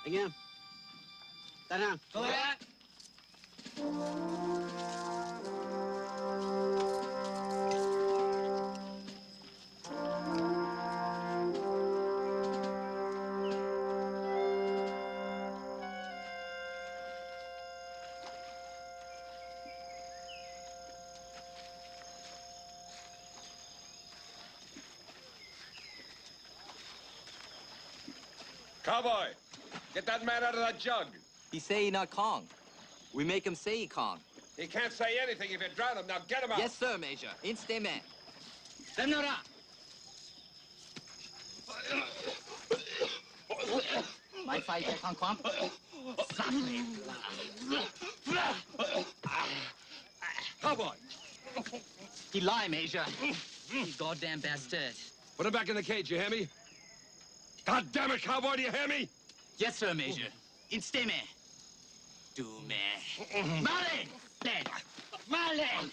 Anh em. Tan hàng. Vâng ạ. Cowboy, get that man out of that jug. He say he not Kong. We make him say he Kong. He can't say anything if you drown him. Now get him out. Yes, sir, Major. Instantly. Legendado. My fight back on Kwam. Softly. Cowboy, He lie, Major. He goddamn bastard. put him back in the cage, you hear me? God damn it, Cowboy, do you hear me? Yes, sir, Major. Instantly. Do me. Marlin! Dead. Marlin!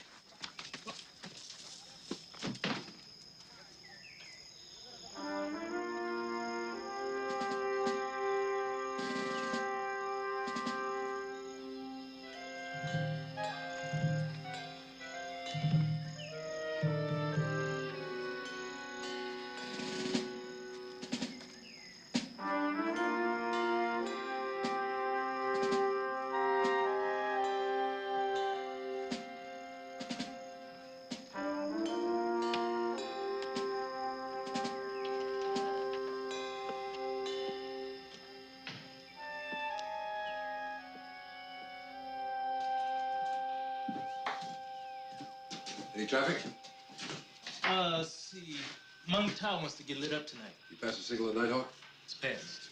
Any traffic? Let's see. Mung Tao wants to get lit up tonight. You pass a signal at Nighthawk? It's passed.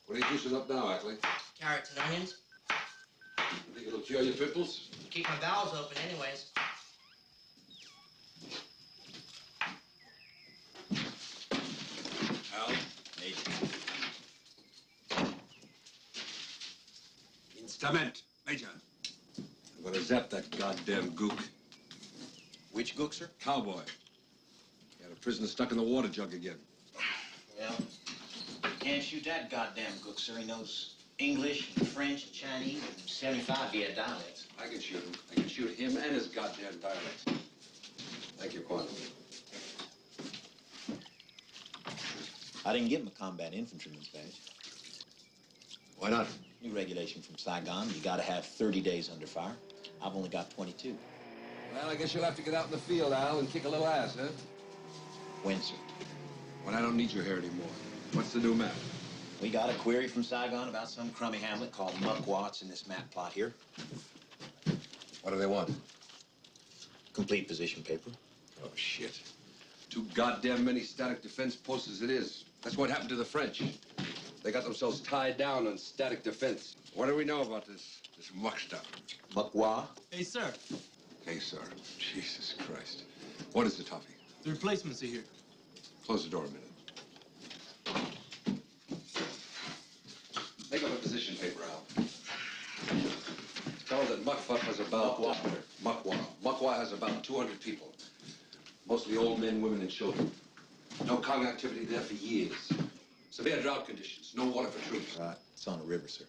What are you juicing up now, Ackley? Carrots and onions. You think it'll cure your pimples? Keep my bowels open anyways. Al? Major. Instament. Major. I'm gonna zap that goddamn gook. Which gook, sir? Cowboy. He had a prisoner stuck in the water jug again. Well, can't shoot that goddamn gook, sir. He knows English and French and Chinese and 75 Viet dialects. I can shoot him. I can shoot him and his goddamn dialects. Thank you, Quando. I didn't give him a combat infantryman's badge. Why not? New regulation from Saigon, you gotta have 30 days under fire. I've only got 22. Well, I guess you'll have to get out in the field, Al, and kick a little ass, huh? When, sir? When I don't need your hair anymore. What's the new map? We got a query from Saigon about some crummy hamlet called Muc Wa. It's in this map plot here. What do they want? Complete position paper. Oh, shit. Too goddamn many static defense posts as it is. That's what happened to the French. They got themselves tied down on static defense. What do we know about this muck stuff? Muc Wa? Hey, sir. Hey, sir. Jesus Christ. What is the toffee? The replacements are here. Close the door a minute. Make up a position paper, Al. Tell her that Muc Wa has about... Muc Wa has about 200 people. Mostly old men, women, and children. No Kong activity there for years. Severe drought conditions. No water for troops. It's on the river, sir.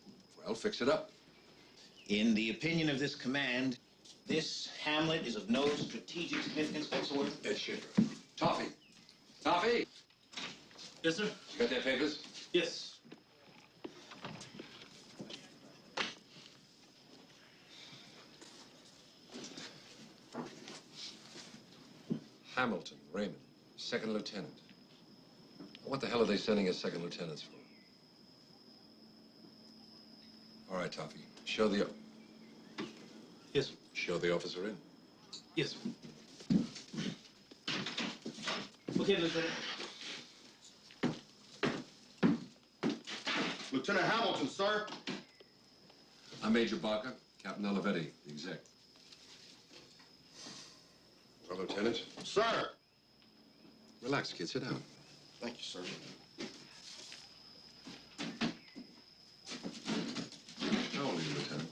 Well, fix it up. In the opinion of this command, this hamlet is of no strategic significance whatsoever. Dead shaker. Toffee. Toffee! Yes, sir. You got their papers? Yes. Hamilton, Raymond, second lieutenant. What the hell are they sending us second lieutenants for? All right, Toffee. Show the... Yes, sir. Show the officer in. Yes, sir. Okay, Lieutenant. Lieutenant Hamilton, sir. I'm Major Barker, Captain Olivetti, the exec. Well, Lieutenant? Sir. Relax, kid. Sit down. Thank you, sir. How old are you, Lieutenant?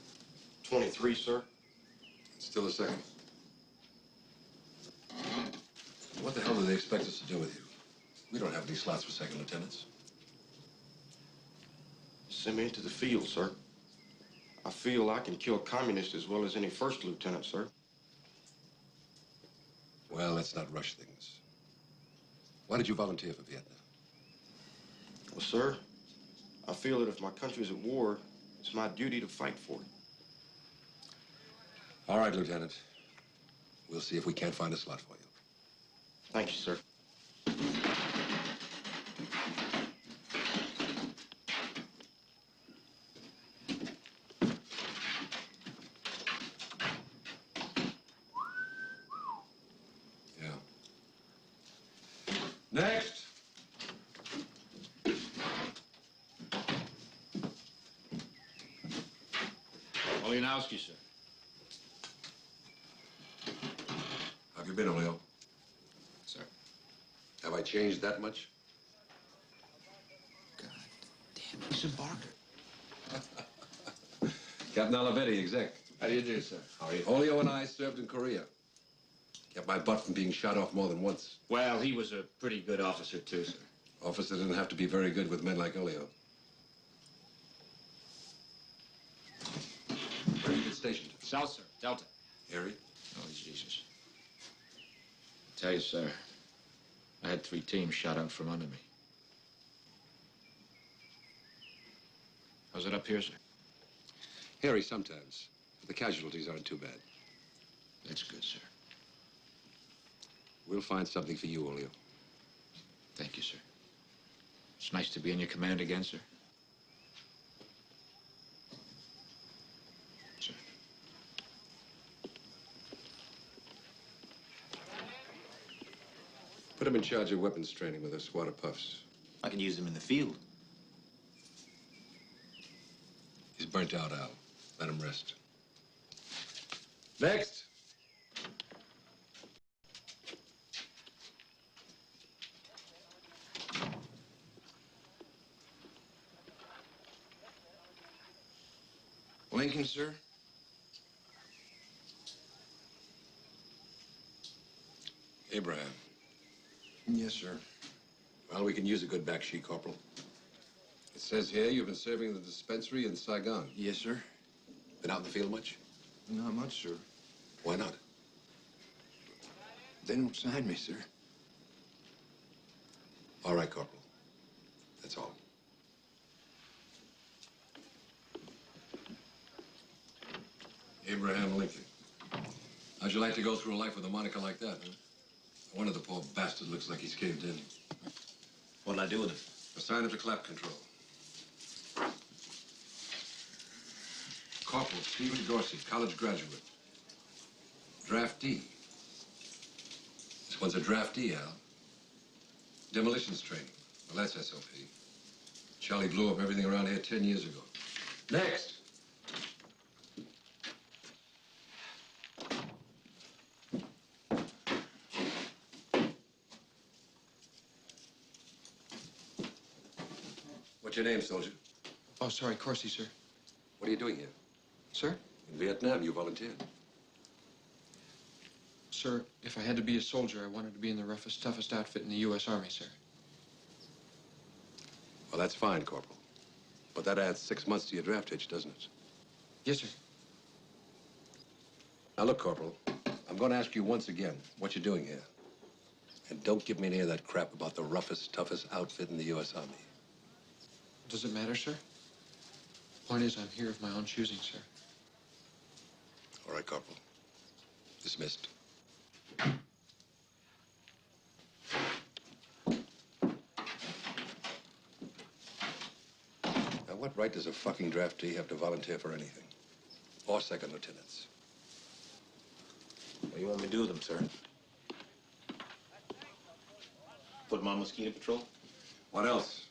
23, sir. Still a second. What the hell do they expect us to do with you? We don't have any slots for second lieutenants. Send me into the field, sir. I feel I can kill communists as well as any first lieutenant, sir. Well, let's not rush things. Why did you volunteer for Vietnam? Well, sir, I feel that if my country's at war, it's my duty to fight for it. All right, Lieutenant. We'll see if we can't find a slot for you. Thank you, sir. Yeah. Next. Olenowski, sir. How have you been, Oleo? Sir. Have I changed that much? God damn it, Mr. Barker. Captain Olivetti, exec. How do you do, sir? How are you? Oleo and I served in Korea. Kept my butt from being shot off more than once. Well, he was a pretty good officer, too, sir. Officer didn't have to be very good with men like Oleo. Where have you been stationed? South, sir. Delta. Erie? Oh, Jesus. Tell you, sir, I had 3 teams shot out from under me. How's it up here, sir? Hairy sometimes. But the casualties aren't too bad. That's good, sir. We'll find something for you, Oleo. Thank you, sir. It's nice to be in your command again, sir. Sir. Put him in charge of weapons training with a squad of puffs. I can use him in the field. He's burnt out, Al. Let him rest. Next. Lincoln, sir? Abraham. Yes, sir. Well, we can use a good back sheet, Corporal. It says here you've been serving in the dispensary in Saigon. Yes, sir. Been out in the field much? Not much, sir. Why not? They don't sign me, sir. All right, Corporal. That's all. Abraham Lincoln. How'd you like to go through a life with a moniker like that, huh? No wonder the poor bastard looks like he's caved in. What'll I do with him? Assign him to clap control. Corporal Stephen Dorsey, college graduate. Draftee. This one's a draftee, Al. Demolitions training. Well, that's SOP. Charlie blew up everything around here 10 years ago. Next! What's your name, soldier? Oh, sorry, Corsi, sir. What are you doing here? Sir? In Vietnam, you volunteered. Sir, if I had to be a soldier, I wanted to be in the roughest, toughest outfit in the U.S. Army, sir. Well, that's fine, Corporal. But that adds 6 months to your draft hitch, doesn't it? Yes, sir. Now, look, Corporal, I'm going to ask you once again what you're doing here. And don't give me any of that crap about the roughest, toughest outfit in the U.S. Army. Does it matter, sir? Point is, I'm here of my own choosing, sir. All right, Corporal. Dismissed. Now, what right does a fucking draftee have to volunteer for anything? Or second lieutenants? What do you want me to do with him, sir? Put him on mosquito patrol? What else?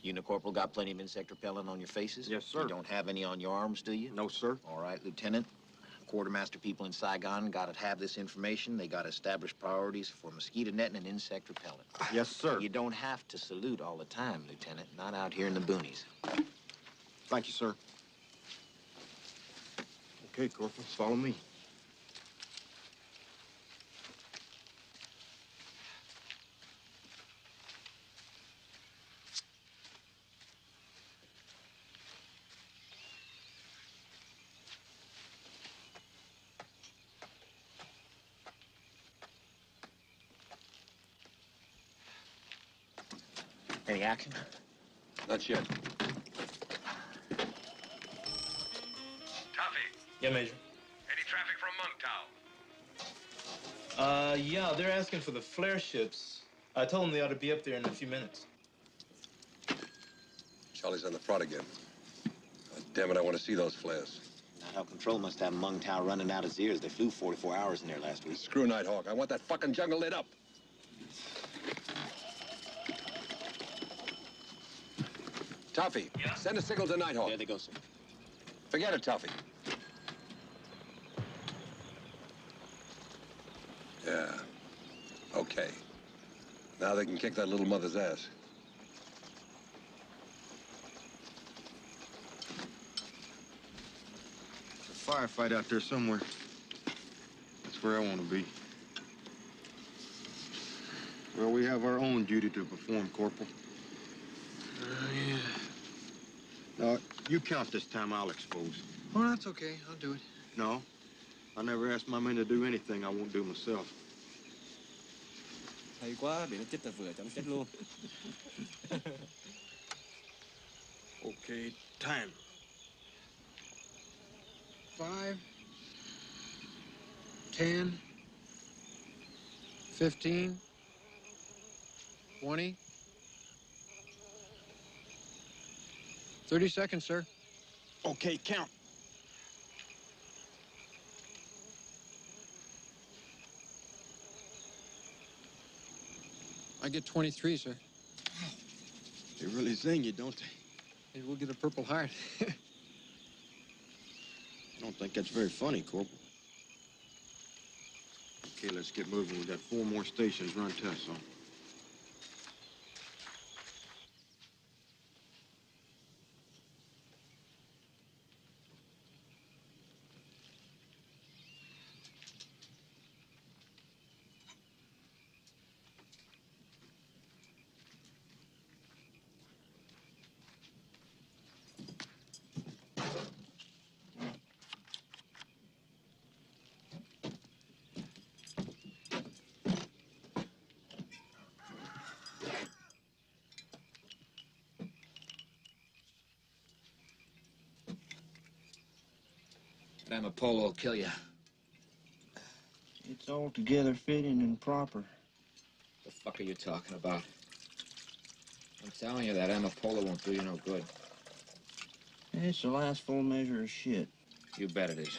You and the corporal got plenty of insect repellent on your faces? Yes, sir. You don't have any on your arms, do you? No, sir. All right, Lieutenant. Quartermaster people in Saigon got to have this information. They got to establish priorities for mosquito netting and insect repellent. Yes, sir. You don't have to salute all the time, Lieutenant. Not out here in the boonies. Thank you, sir. Okay, Corporal, follow me. Any action? Not yet. Tuffy, Yeah, Major. any traffic from Monctown? Yeah, they're asking for the flare ships. I told them they ought to be up there in a few minutes. Charlie's on the prod again. God damn it, I want to see those flares. Nighthawk Control must have Monctown running out his ears. They flew 44 hours in there last week. Screw Nighthawk. I want that fucking jungle lit up. Tuffy, Yeah? send a signal to Nighthawk. There they go, sir. Forget it, Tuffy. Yeah. Okay. Now they can kick that little mother's ass. There's a firefight out there somewhere. That's where I want to be. Well, we have our own duty to perform, Corporal. Yeah. No, you count this time, I'll expose. Oh, that's okay. I'll do it. No, I never asked my men to do anything I won't do myself. Hay quá, bị nó chết là vừa cho nó chết luôn. Okay, time. 5, 10, 15, 20. 30 seconds, sir. Okay, count. I get 23, sir. They really zing you, don't they? Maybe we'll get a Purple Heart. I don't think that's very funny, Corporal. Okay, let's get moving. We got 4 more stations run tests on. Amapolo will kill you. It's altogether fitting and proper. The fuck are you talking about? I'm telling you that Amapolo won't do you no good. It's the last full measure of shit. You bet it is.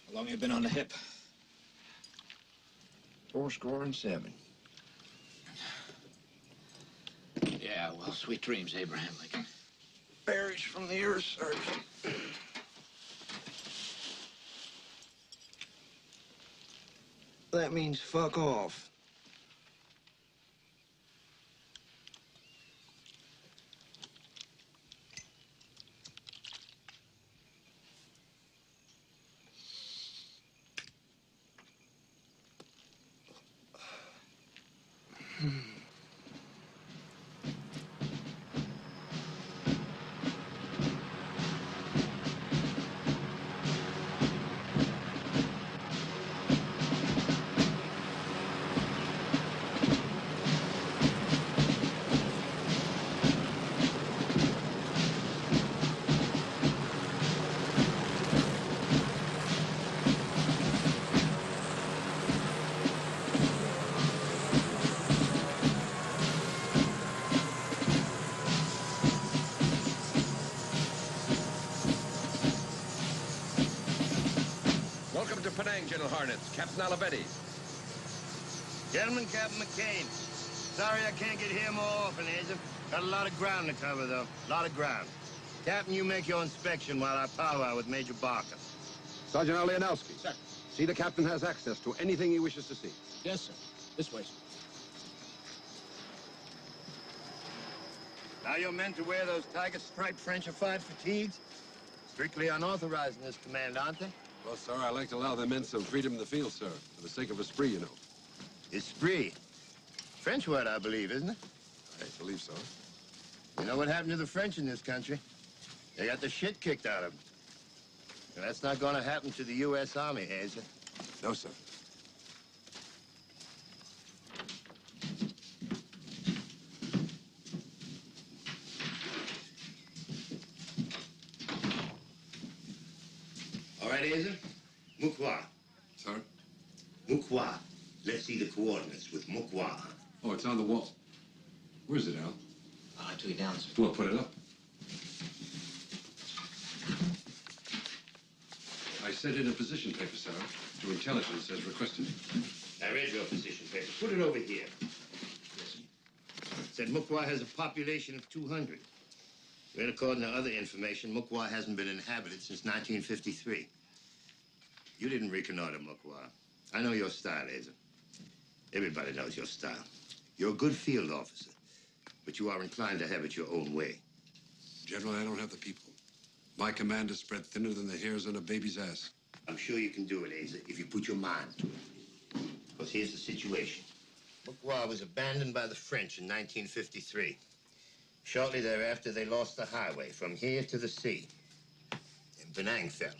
How long you been on the hip? 87. Yeah, well, sweet dreams, Abraham Lincoln. Berries from the earth, Sergeant. That means fuck off. Welcome to Penang, General Harnett. Captain Olivetti. Gentlemen, Captain McCain. Sorry I can't get here more often, Agent. Got a lot of ground to cover, though. A lot of ground. Captain, you make your inspection while I powwow with Major Barker. Sergeant Alianowski. Sir. See the captain has access to anything he wishes to see. Yes, sir. This way, sir. Now you're meant to wear those tiger-striped Frenchified fatigues? Strictly unauthorized in this command, aren't they? Well, sir, I like to allow the men some freedom in the field, sir. For the sake of esprit, you know. Esprit. French word, I believe, isn't it? I believe so. You know what happened to the French in this country? They got the shit kicked out of them. And that's not going to happen to the U.S. Army, is it? No, sir. All right, Asa? Muc Wa. Sorry? Muc Wa. Let's see the coordinates with Muc Wa. Oh, it's on the wall. Where is it, Al? I took it down, sir. Well, put it up. I sent in a position paper, sir, to intelligence as requested. I read your position paper. Put it over here. Said Muc Wa has a population of 200. Well, according to other information, Muc Wa hasn't been inhabited since 1953. You didn't reconnoiter Muc Wa. I know your style, Asa. Everybody knows your style. You're a good field officer, but you are inclined to have it your own way. General, I don't have the people. My command is spread thinner than the hairs on a baby's ass. I'm sure you can do it, Asa, if you put your mind to it. Because here's the situation. Muc Wa was abandoned by the French in 1953. Shortly thereafter, they lost the highway from here to the sea. And Penang fell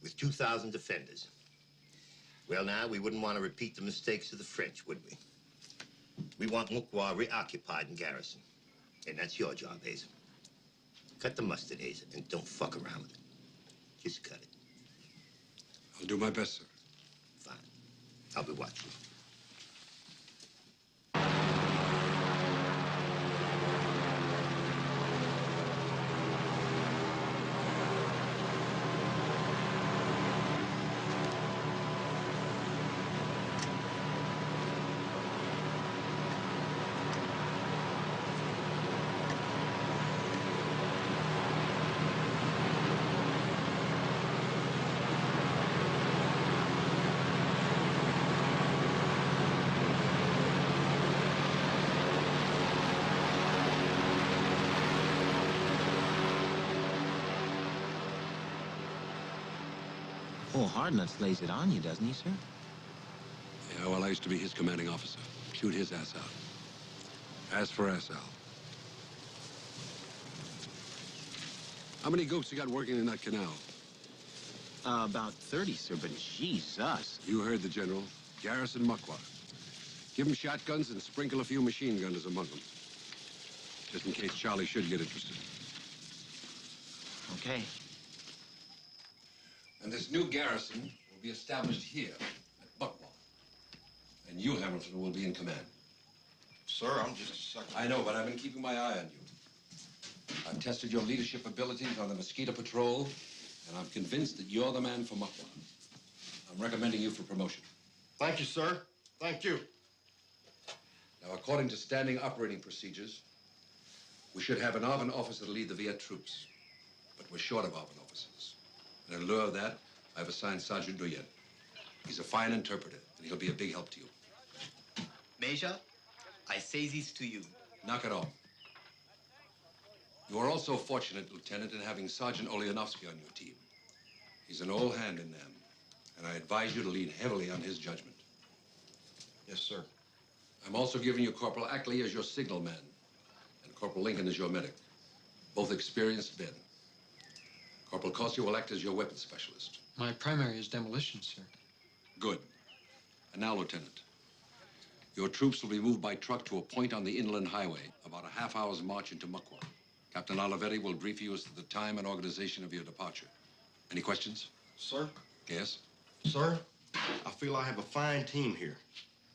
with 2,000 defenders. Well, now, we wouldn't want to repeat the mistakes of the French, would we? We want Muc Wa reoccupied and garrisoned. And that's your job, Asa. Cut the mustard, Asa, and don't fuck around with it. Just cut it. I'll do my best, sir. Fine. I'll be watching. Oh, Hardnuts lays it on you, doesn't he, sir? Yeah, well, I used to be his commanding officer. Shoot his ass out. Ass for ass, Al. How many goats you got working in that canal? About 30, sir, but Jesus. You heard the general. Garrison Muc Wa. Give them shotguns and sprinkle a few machine gunners among them. Just in case Charlie should get interested. Okay. And this new garrison will be established here at Muc Wa. And you, Hamilton, will be in command. Sir, I'm just a second. I know, but I've been keeping my eye on you. I've tested your leadership abilities on the Mosquito Patrol, and I'm convinced that you're the man for Muc Wa. I'm recommending you for promotion. Thank you, sir. Thank you. Now, according to standing operating procedures, we should have an ARVN officer to lead the Viet troops. But we're short of ARVN officers. And in lieu of that, I've assigned Sergeant Nguyen. He's a fine interpreter, and he'll be a big help to you. Major, I say this to you. Knock it off. You are also fortunate, Lieutenant, in having Sergeant Oleanovsky on your team. He's an old hand in them, and I advise you to lean heavily on his judgment. Yes, sir. I'm also giving you Corporal Ackley as your signal man, and Corporal Lincoln as your medic. Both experienced men. Corporal Corsi will act as your weapons specialist. My primary is demolition, sir. Good. And now, Lieutenant, your troops will be moved by truck to a point on the inland highway, about a half-hour's march into Muc Wa. Captain Olivetti will brief you as to the time and organization of your departure. Any questions? Sir? Yes? Sir, I feel I have a fine team here,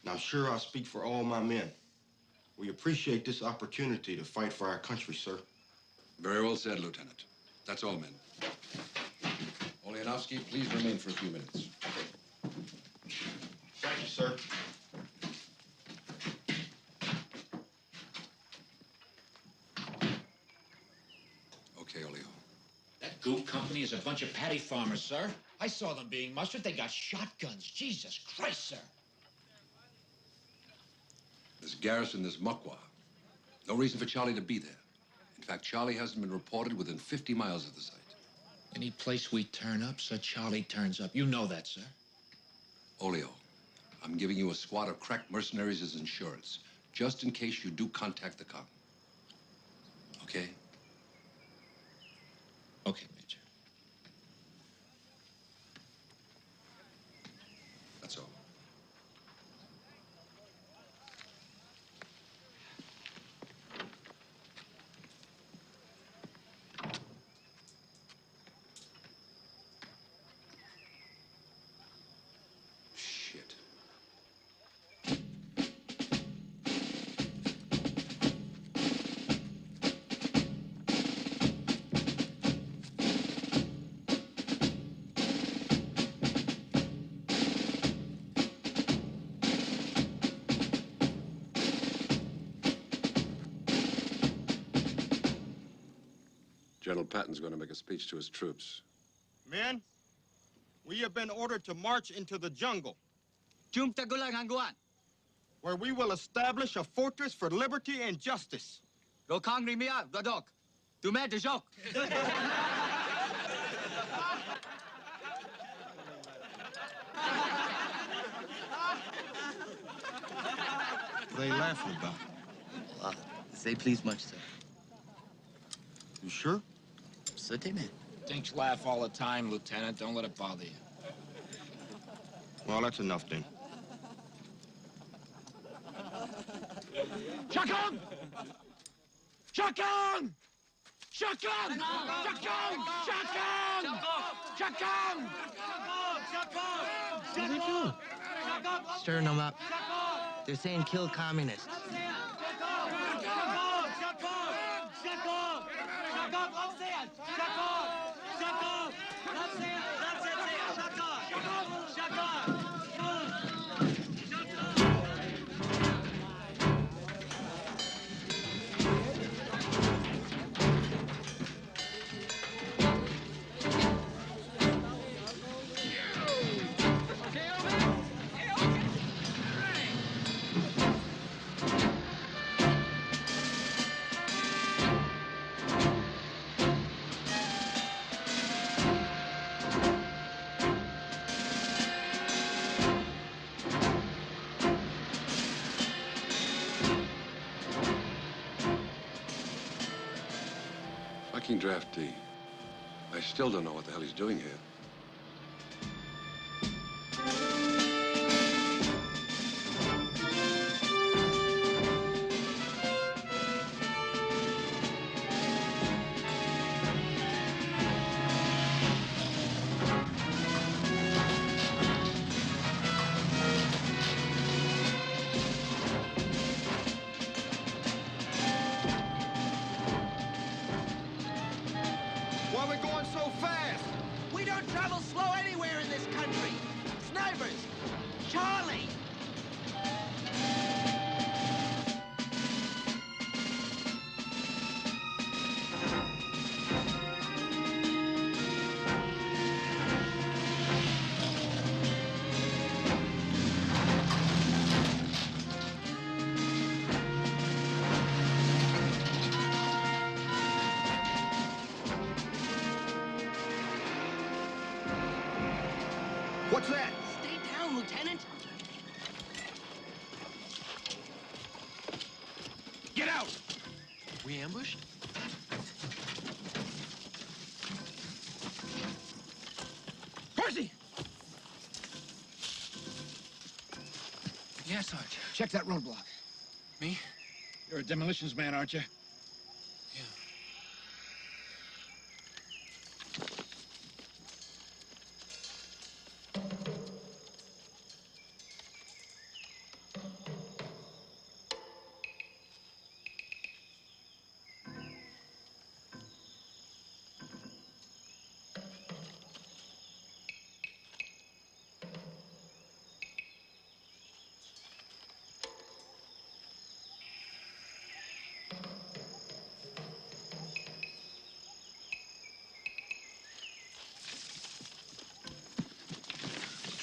and I'm sure I speak for all my men. We appreciate this opportunity to fight for our country, sir. Very well said, Lieutenant. That's all, men. Oleanovsky, please remain for a few minutes. Thank you, sir. Okay, Oleo. That goop company is a bunch of paddy farmers, sir. I saw them being mustered. They got shotguns. Jesus Christ, sir. This garrison, this Muc Wa. No reason for Charlie to be there. In fact, Charlie hasn't been reported within 50 miles of the site. Any place we turn up, sir, Charlie turns up. You know that, sir. Oleo, I'm giving you a squad of crack mercenaries as insurance, just in case you do contact the Kong. Okay? Okay, Major. That's all. General Patton's going to make a speech to his troops. Men, we have been ordered to march into the jungle, where we will establish a fortress for liberty and justice. They laughing about. Say please much, sir. You sure? Certainly. Dinks laugh all the time, Lieutenant. Don't let it bother you. Well, that's enough then. Shotgun! Shotgun! Shotgun! Shotgun! Shotgun! Shotgun! What are they doing? Stirring them up. They're saying kill communists. Fucking draftee. I still don't know what the hell he's doing here. Why are we going so fast? We don't travel slow anywhere in this country. Snipers! Charlie! What's that? Stay down, Lieutenant. Get out! We ambushed? Percy! Yes, Sarge. Check that roadblock. Me? You're a demolitions man, aren't you? Yeah.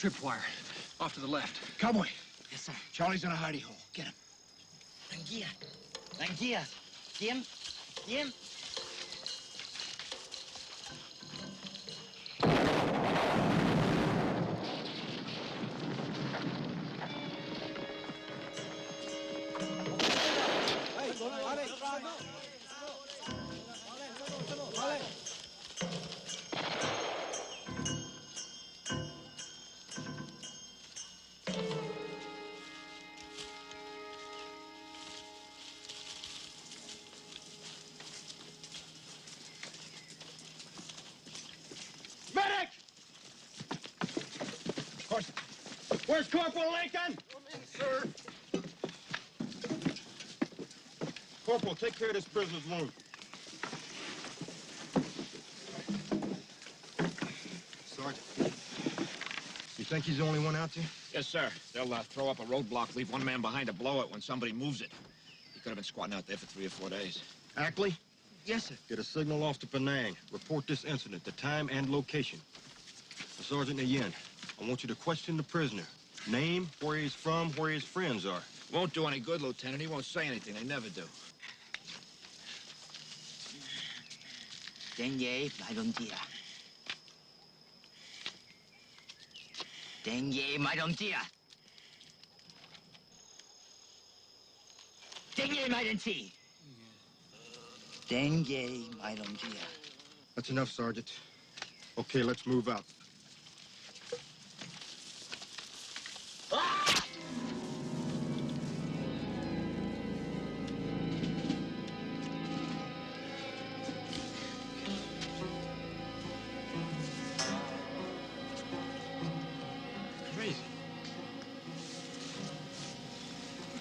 Tripwire. Off to the left. Cowboy, Yes, sir. Charlie's in a hidey hole. Get him. Languia. ¿Quién? ¿Quién? Medic! Where's Corporal Lincoln? Come in, sir. Corporal, take care of this prisoner's wound. Sergeant, you think he's the only one out there? Yes, sir. They'll throw up a roadblock, leave one man behind to blow it when somebody moves it. He could have been squatting out there for 3 or 4 days. Ackley, Yes, sir. Get a signal off to Penang. Report this incident, the time and location. Sergeant Aaída, I want you to question the prisoner. Name, where he's from, where his friends are. Won't do any good, Lieutenant. He won't say anything. They never do. Denye, I don't dear. Denye, I don't dear. Denye, I don't see. Denye, I don't dear. That's enough, Sergeant. Okay, let's move out.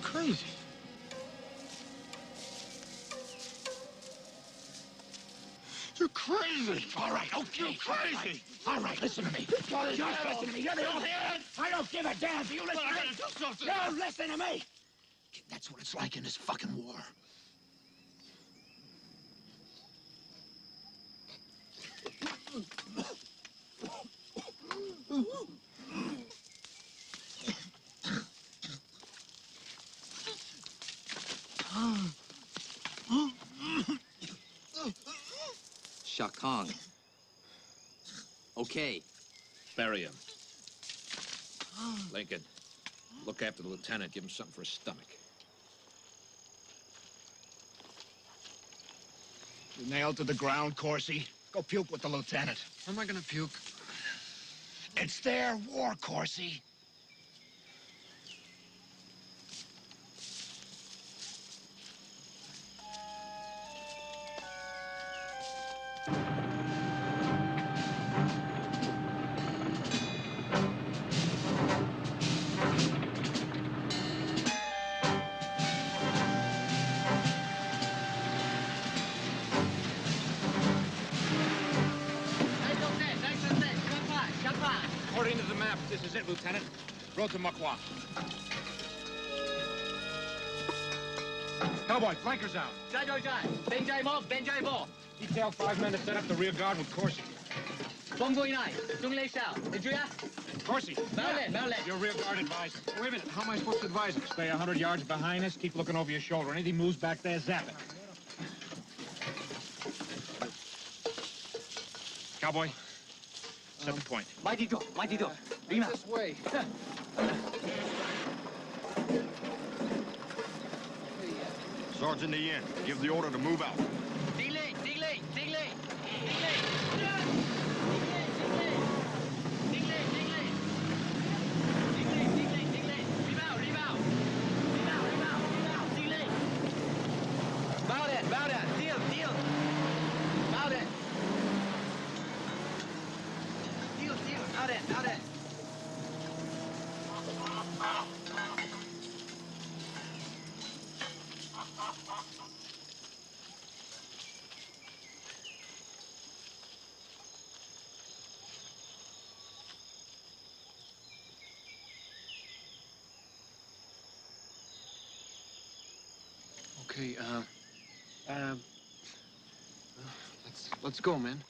Crazy. You're crazy. All right, okay. You're crazy. All right, listen to me. Just listen to me. You're the old hand. I don't give a damn if you listen to me. Do something. No, listen to me. That's what it's like in this fucking war. Shakong. Okay. Bury him. Lincoln, look after the lieutenant. Give him something for his stomach. You nailed to the ground, Corsi. Go puke with the lieutenant. How am I gonna puke? It's their war, Corsi. According to the map, this is it, Lieutenant. Road to Muc Wa. Cowboy, flankers out. Detail 5 men to set up the rear guard with Corsi. Corsi, your rear guard advisor. Wait a minute, how am I supposed to advise him? Stay 100 yards behind us. Keep looking over your shoulder. Anything moves back there, zap it. Cowboy, set the point. This way. Sergeant Aaída, give the order to move out. Okay, let's go, man.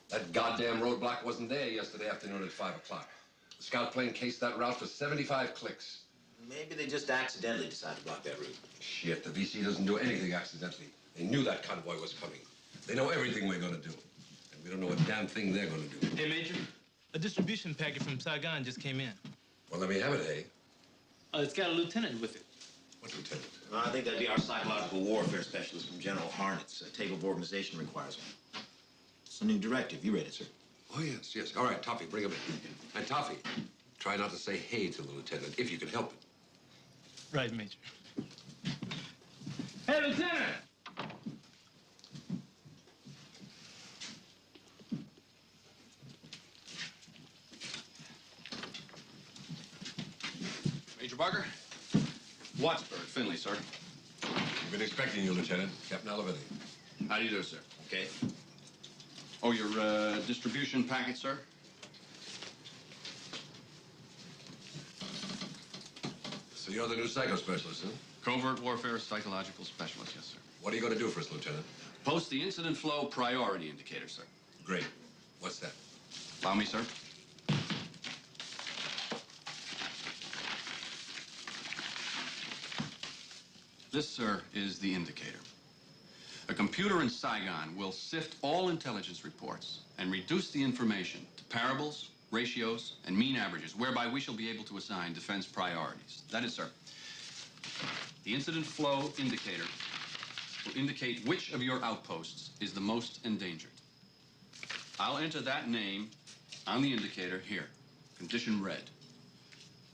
That goddamn roadblock wasn't there yesterday afternoon at 5 o'clock. The scout plane cased that route for 75 clicks. Maybe they just accidentally decided to block that route. Shit, the VC doesn't do anything accidentally. They knew that convoy was coming. They know everything we're gonna do. And we don't know a damn thing they're gonna do. Hey, Major. A distribution packet from Saigon just came in. Well, let me have it, hey? It's got a lieutenant with it. What lieutenant? I think that'd be our psychological warfare specialist from General Harnitz. A table of organization requires one. It's a new directive. You read it, sir. Oh, yes, yes. All right, Toffee, bring him in. And Toffee, try not to say hey to the lieutenant, if you can help it. Right, Major. Hey, Lieutenant! Major Barker? Wattsburg, Finley, sir. We've been expecting you, Lieutenant. Captain Olivetti. How do you do, sir? Okay. Oh, your distribution packet, sir? So you're the new psycho specialist, huh? Covert warfare psychological specialist, yes, sir. What are you going to do for us, Lieutenant? Post the incident flow priority indicator, sir. Great. What's that? Allow me, sir. This, sir, is the indicator. A computer in Saigon will sift all intelligence reports and reduce the information to parables, ratios, and mean averages, whereby we shall be able to assign defense priorities. That is, sir, the incident flow indicator will indicate which of your outposts is the most endangered. I'll enter that name on the indicator here, condition red.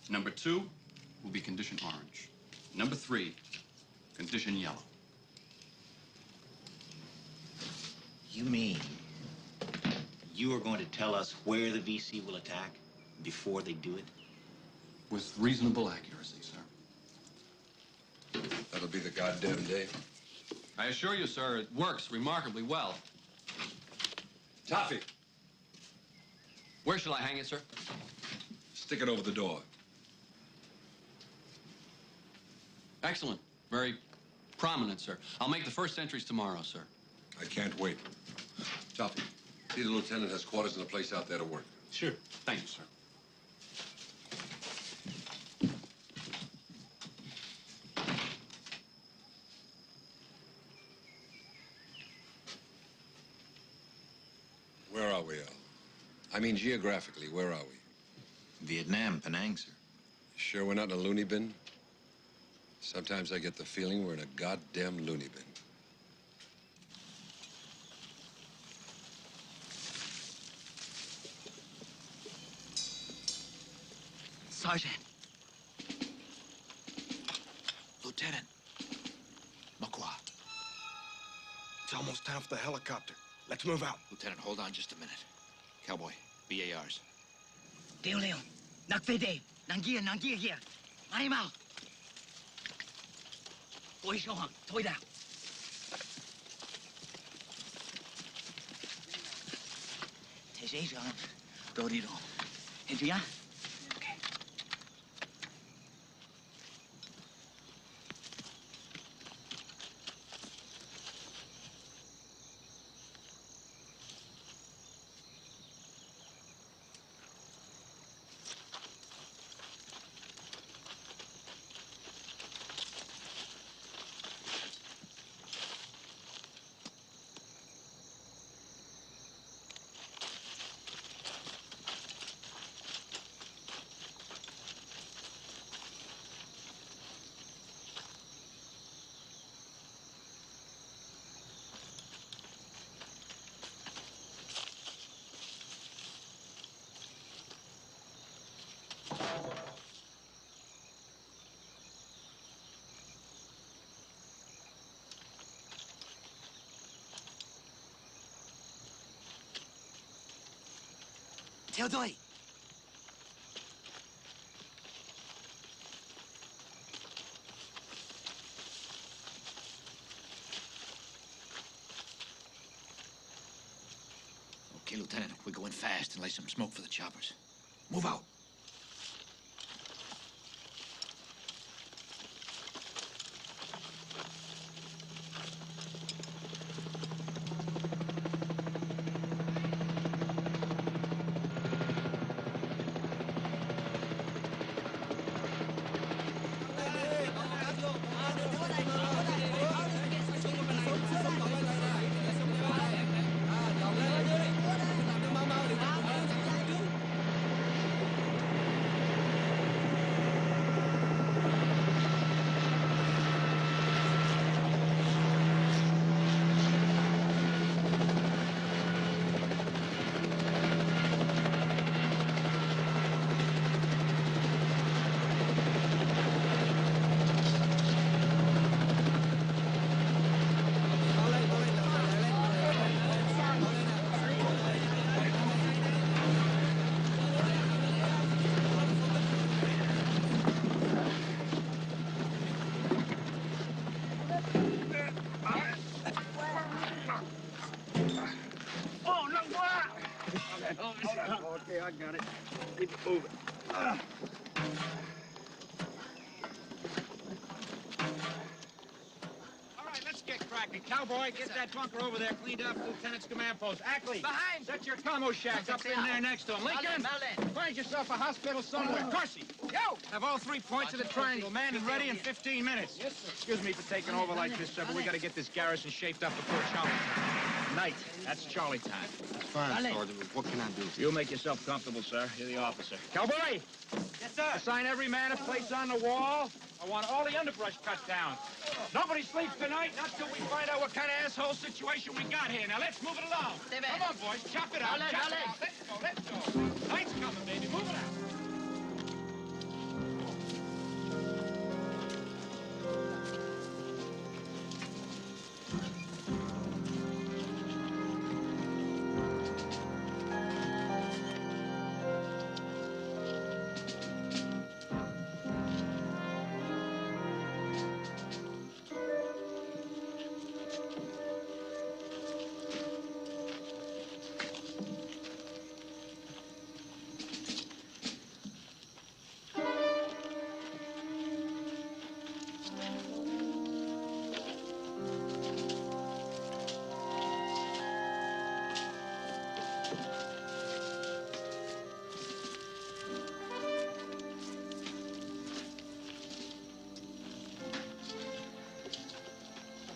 Number 2 will be condition orange. Number 3, condition yellow. You mean you are going to tell us where the VC will attack before they do it? With reasonable accuracy, sir. That'll be the goddamn day. I assure you, sir, it works remarkably well. Toffee! Where shall I hang it, sir? Stick it over the door. Excellent. Very prominent, sir. I'll make the first entries tomorrow, sir. I can't wait. Toffee, see the lieutenant has quarters and a place out there to work. Sure. Thank you, sir. Where are we, Al? I mean, geographically, where are we? Vietnam, Penang, sir. Sure we're not in a loony bin? Sometimes I get the feeling we're in a goddamn loony bin. Sergeant. Lieutenant. Muc Wa. It's almost time for the helicopter. Let's move out. Lieutenant, hold on just a minute. Cowboy, BARs. Đeo Leo. Nặc về đây. Nàng kia kìa. Ai mau. Tôi sao hẳn. Thôi nào. Thế dễ dàng. Tôi đi rồi. Hình chứ nhá. Theo tôi. Okay, Lieutenant, we're going fast and lay some smoke for the choppers. Move out. Keep it moving. All right, let's get cracking. Cowboy, get that bunker over there cleaned up. Lieutenant's command post. Ackley, Behind. set your commo shacks up in there next to him. Lincoln, Merlin. find yourself a hospital somewhere. Corsi, Yo! have all 3 points of the triangle manned and ready in 15 minutes. Yes, sir. Excuse me for taking over like this, sir, but we got to get this garrison shaped up before Charlie time. Night. That's Charlie time. That's fine, Sergeant, but what can I do? You make yourself comfortable, sir. You're the officer. Cowboy! Yes, sir. Assign every man a place on the wall. I want all the underbrush cut down. Nobody sleeps tonight, not till we find out what kind of asshole situation we got here. Now, let's move it along. Come on, boys. Chop it out. Chop it out. Let's go. Night's coming, baby. Move it out.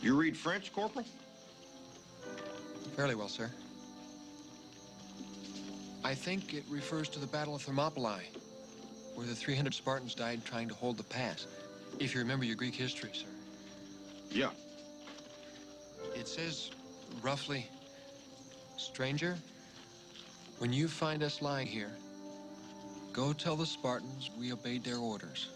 You read French, Corporal? Fairly well, sir. I think it refers to the Battle of Thermopylae, where the 300 Spartans died trying to hold the pass. If you remember your Greek history, sir. Yeah. It says, roughly, stranger, when you find us lying here, go tell the Spartans we obeyed their orders.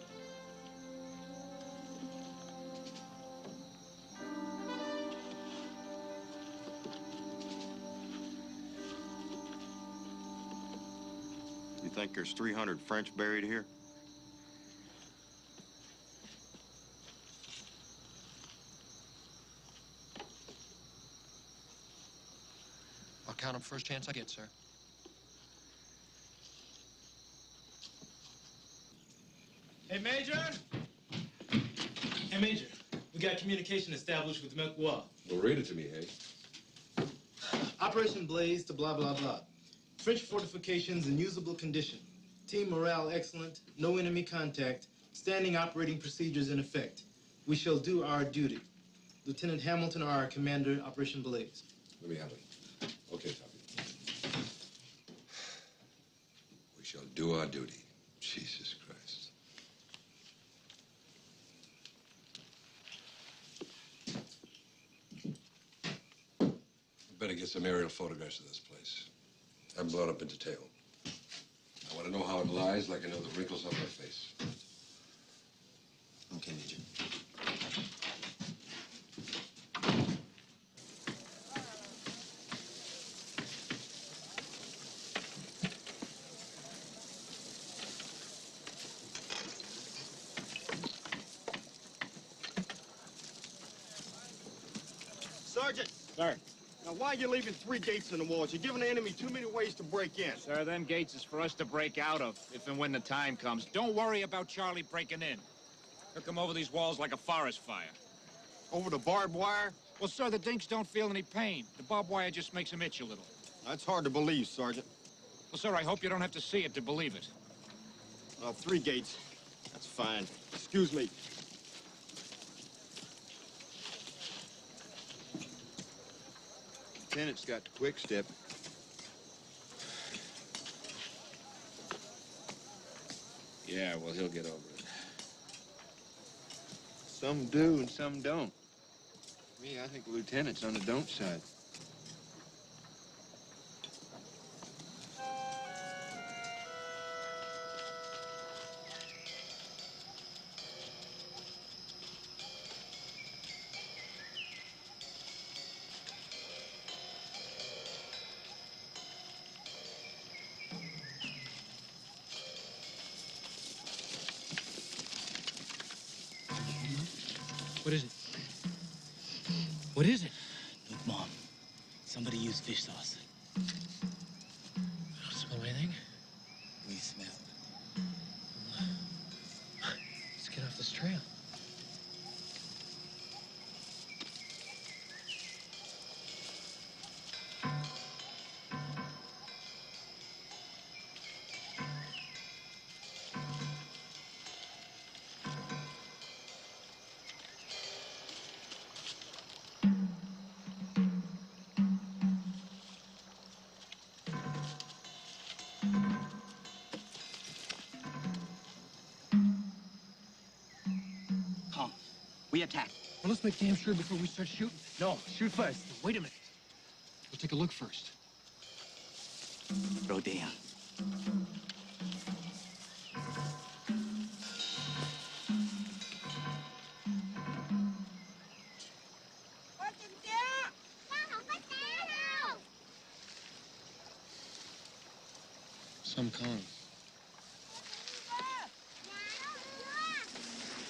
You think there's 300 French buried here? I'll count them first chance I get, sir. Hey, Major! Hey, Major. We got communication established with Muc Wa. Well, read it to me, hey? Operation Blaze to blah, blah, blah. French fortifications in usable condition. Team morale excellent. No enemy contact. Standing operating procedures in effect. We shall do our duty. Lieutenant Hamilton, our commander, Operation Blaze. Let me have it. Okay, Tommy. We shall do our duty. Jesus Christ. We better get some aerial photographs of this place. I'm blown up in detail. I want to know how it lies, like I know the wrinkles on my face. Okay, Major. Sergeant! Sir. Now, why are you leaving 3 gates in the walls? You're giving the enemy too many ways to break in. Sir, them gates is for us to break out of, if and when the time comes. Don't worry about Charlie breaking in. He'll come over these walls like a forest fire. Over the barbed wire? Well, sir, the dinks don't feel any pain. The barbed wire just makes them itch a little. That's hard to believe, Sergeant. Well, sir, I hope you don't have to see it to believe it. 3 gates. That's fine. Excuse me. Lieutenant's got the quick step. Yeah, well, he'll get over it. Some do and some don't. Me, I think the lieutenant's on the don't side. What is it? What is it? Look, Mom. Somebody used fish sauce. I don't smell anything. We smell. Let's get off this trail. We attack. Well, let's make damn sure before we start shooting. No, shoot first. Wait a minute. We'll take a look first. Throw down. Some Kong.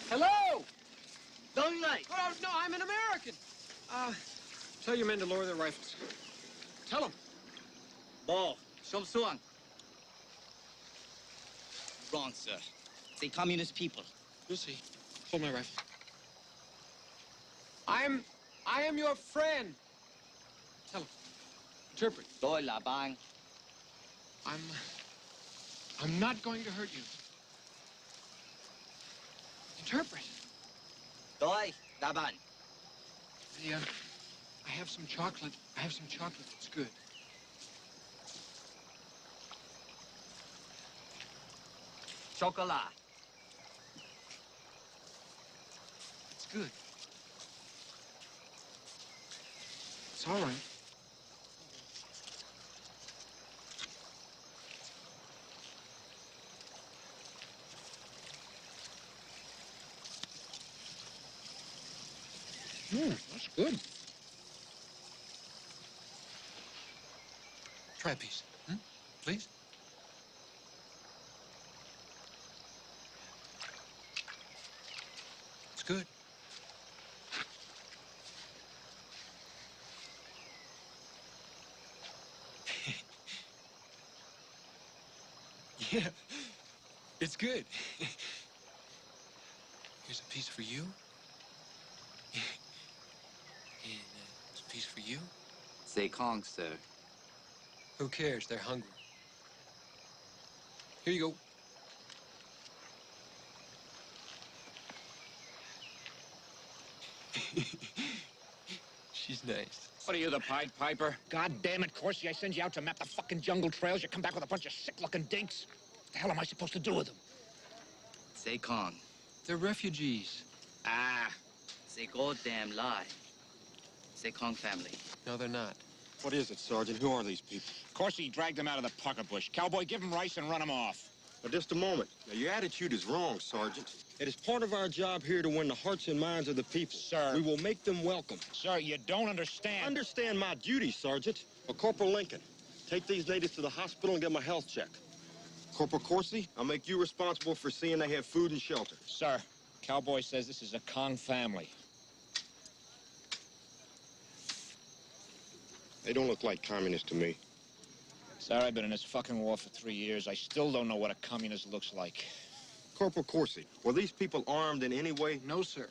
Hello! Don't like. Oh, no, I'm an American. Tell your men to lower their rifles. Tell them. Ball. Shom Suang. Wrong, sir. They communist people. You'll see. Hold my rifle. I am your friend. Tell him. Interpret. Doi la bang. I'm not going to hurt you. Interpret. Doi la bang. I have some chocolate. I have some chocolate that's good. Chocolate. It's good. It's all right. That's good. Try a piece, please. It's good. Yeah, it's good. Here's a piece for you. And a piece for you. Say Kong, sir. Who cares? They're hungry. Here you go. She's nice. What are you, the Pied Piper? God damn it, Corsi, I send you out to map the fucking jungle trails. You come back with a bunch of sick-looking dinks. What the hell am I supposed to do with them? Say Kong. They're refugees. Ah. Say goddamn lie. Say Kong family. No, they're not. What is it, Sergeant? Who are these people? Corsi dragged them out of the pucker bush. Cowboy, give them rice and run them off. Now, just a moment. Now, your attitude is wrong, Sergeant. It is part of our job here to win the hearts and minds of the people. Sir. We will make them welcome. Sir, you don't understand. Understand my duty, Sergeant. Well, Corporal Lincoln, take these natives to the hospital and give them a health check. Corporal Corsi, I'll make you responsible for seeing they have food and shelter. Sir, Cowboy says this is a Kong family. They don't look like communists to me. Sir, I've been in this fucking war for 3 years. I still don't know what a communist looks like. Corporal Corsi, were these people armed in any way? No, sir.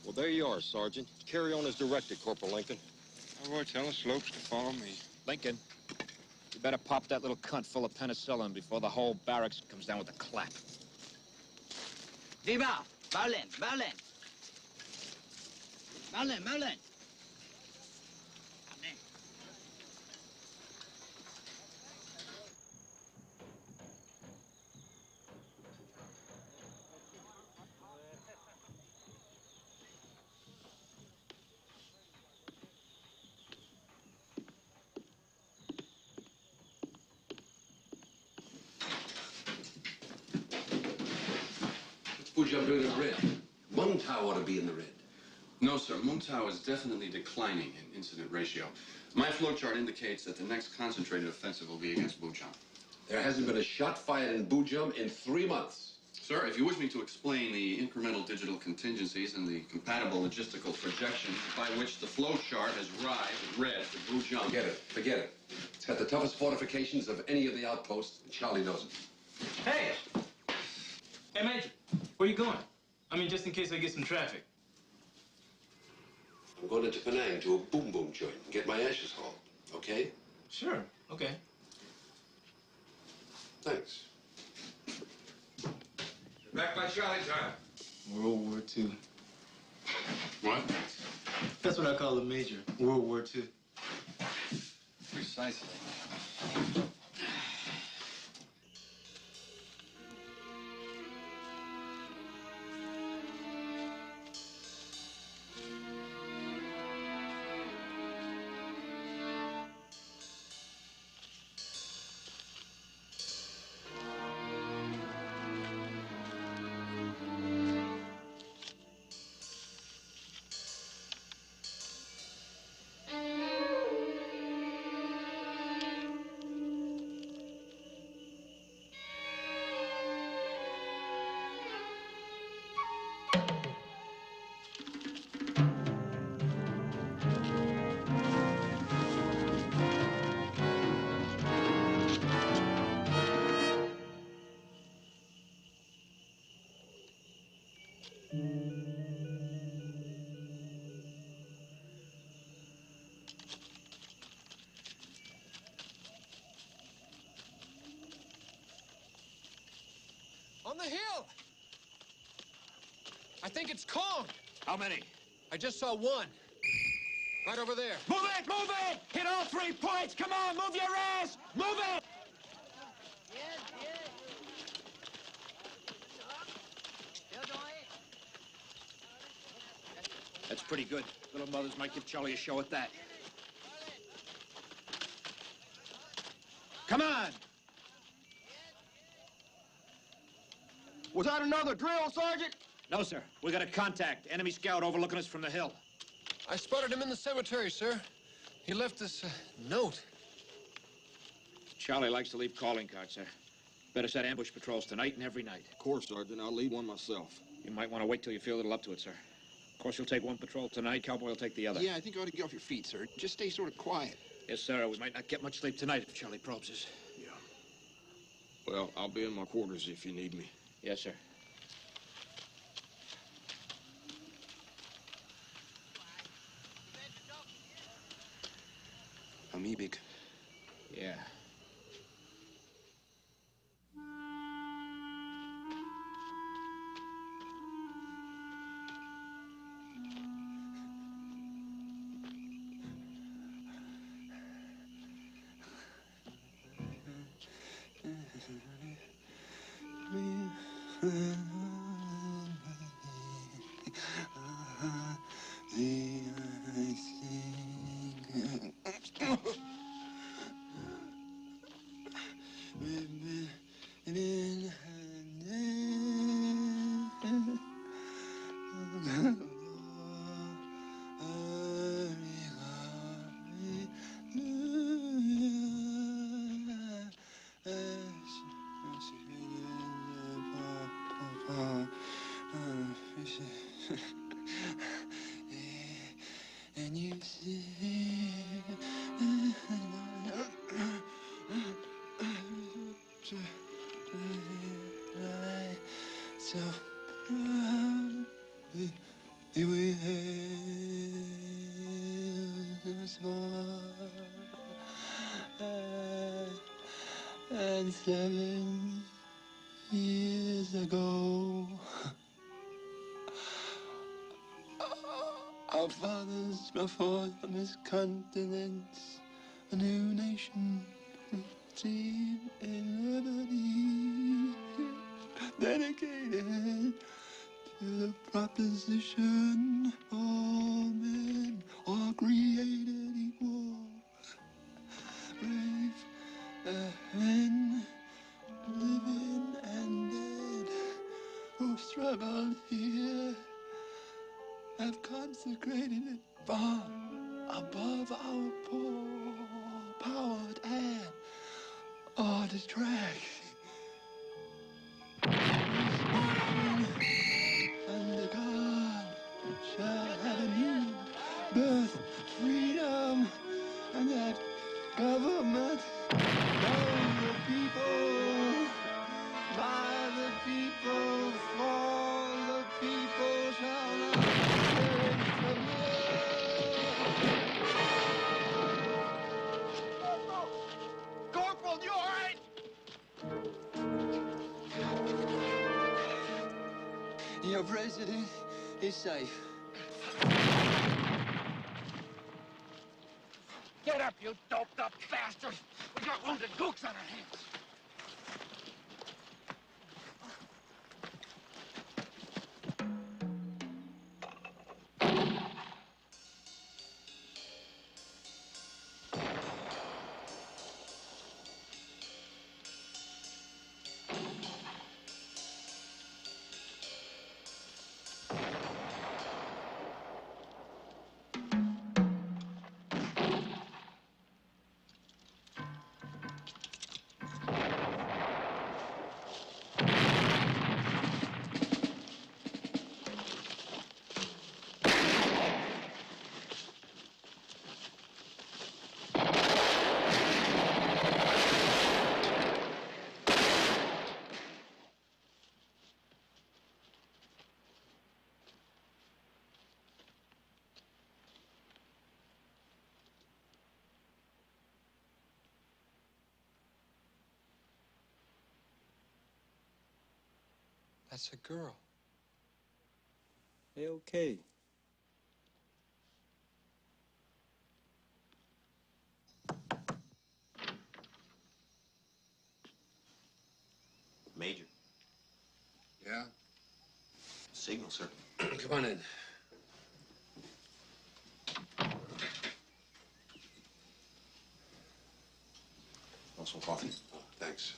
Well, there you are, Sergeant. Carry on as directed, Corporal Lincoln. Cowboy, tell the slopes to follow me. Lincoln, you better pop that little cunt full of penicillin before the whole barracks comes down with a clap. Viva! Berlin! Berlin! Berlin! Berlin! Bujam doing in red. Mung Tao ought to be in the red. No, sir. Muc Wa is definitely declining in incident ratio. My flowchart indicates that the next concentrated offensive will be against Bujam. There hasn't been a shot fired in Bujam in 3 months. Sir, if you wish me to explain the incremental digital contingencies and the compatible logistical projections by which the flow chart has arrived at red for Blue Jump. Forget it. Forget it. It's got the toughest fortifications of any of the outposts, and Charlie knows it. Hey! Hey, Major. Where you going? I mean, just in case I get some traffic. I'm going into Penang to a boom-boom joint and get my ashes hauled, okay? Sure, okay. Thanks. Back by Charlie time. World War II. What? That's what I call a major. World War II. Precisely. On the hill! I think it's Kong. How many? I just saw one. Right over there. Move it! Move it! Hit all 3 points! Come on, move your ass! Move it! That's pretty good. Little mothers might give Charlie a show at that. Come on! Was that another drill, Sergeant? No, sir. We got a contact. Enemy scout overlooking us from the hill. I spotted him in the cemetery, sir. He left this note. Charlie likes to leave calling cards, sir. Better set ambush patrols tonight and every night. Of course, Sergeant. I'll lead one myself. You might want to wait till you feel a little up to it, sir. Of course, you'll take one patrol tonight. Cowboy will take the other. Yeah, I think you ought to get off your feet, sir. Just stay sort of quiet. Yes, sir. We might not get much sleep tonight if Charlie probes us. Yeah. Well, I'll be in my quarters if you need me. Yes, sir. Amibig. Yeah. And you see so we and 7 years ago, our fathers before on this continent, a new nation, team in liberty, dedicated to the proposition all men are created equal. Brave men, living and dead, who struggled here, have consecrated it far above our poor powered and artist track. Your president is safe. Get up, you doped-up bastard! We got wounded gooks on our hands. That's a girl. Okay. Major. Yeah? Signal, sir. Come on in. Want some coffee? Thanks.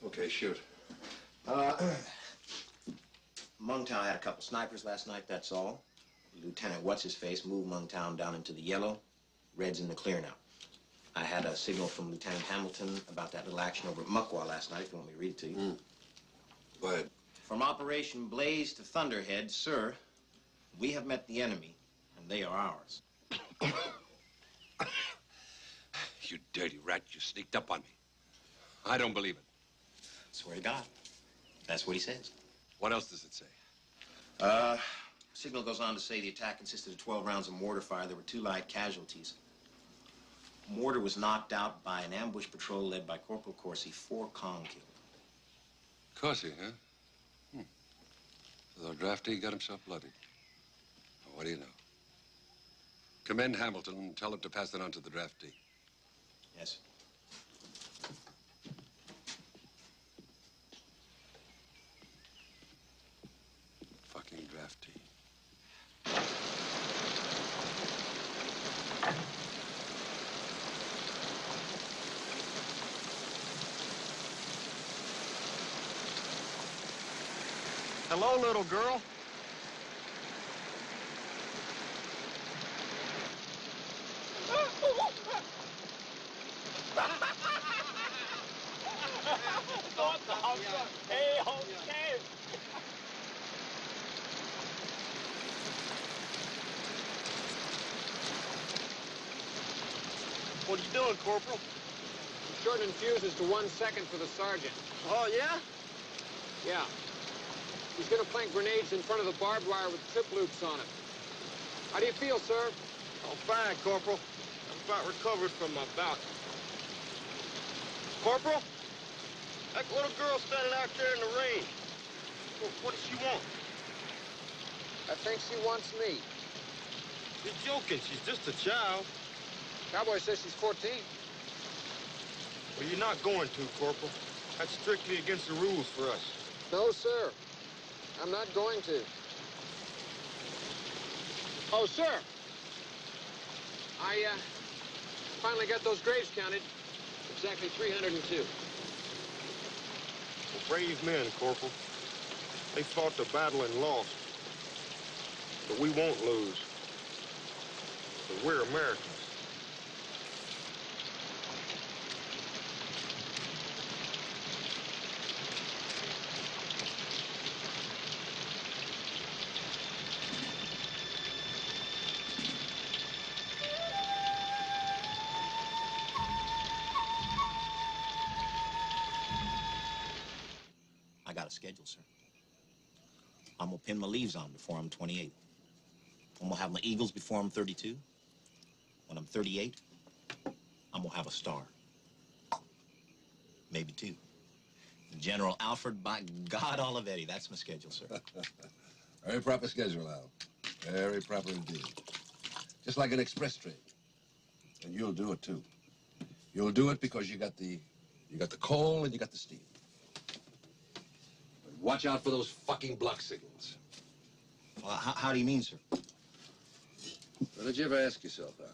Okay, shoot. Mungtown had a couple snipers last night, that's all. Lieutenant What's-His-Face moved Mungtown down into the yellow. Red's in the clear now. I had a signal from Lieutenant Hamilton about that little action over at Muc Wa last night, if you want me to read it to you. Go ahead. From Operation Blaze to Thunderhead, sir, we have met the enemy, and they are ours. You dirty rat, you sneaked up on me. I don't believe it. Swear to God. That's what he says. What else does it say? Signal goes on to say the attack consisted of 12 rounds of mortar fire. There were 2 light casualties. Mortar was knocked out by an ambush patrol led by Corporal Corsi. 4 Kong killed. Corsi, huh? So the draftee got himself bloodied. Well, what do you know? Commend Hamilton and tell him to pass it on to the draftee. Yes, sir. Fucking draftee. Hello, little girl. What are you doing, Corporal? I'm shortening fuses to 1 second for the sergeant. Oh, yeah? Yeah. He's gonna plant grenades in front of the barbed wire with trip loops on it. How do you feel, sir? Oh, fine, Corporal. I'm about recovered from my bout. Corporal? That little girl standing out there in the rain. What does she want? I think she wants me. You're joking. She's just a child. Cowboy says she's 14. Well, you're not going to, Corporal. That's strictly against the rules for us. No, sir. I'm not going to. Oh, sir. I, finally got those graves counted. Exactly 302. Well, brave men, Corporal. They fought the battle and lost. But we won't lose. Because we're Americans. I got a schedule, sir. I'm gonna pin my leaves on before I'm 28. I'm gonna have my eagles before I'm 32. When I'm 38, I'm gonna have a star. Maybe 2. General Alfred by God Olivetti. That's my schedule, sir. Very proper schedule, Al. Very proper indeed. Just like an express train. And you'll do it, too. You'll do it because you got the coal and you got the steam. But watch out for those fucking block signals. Well, how do you mean, sir? Now, did you ever ask yourself, Al,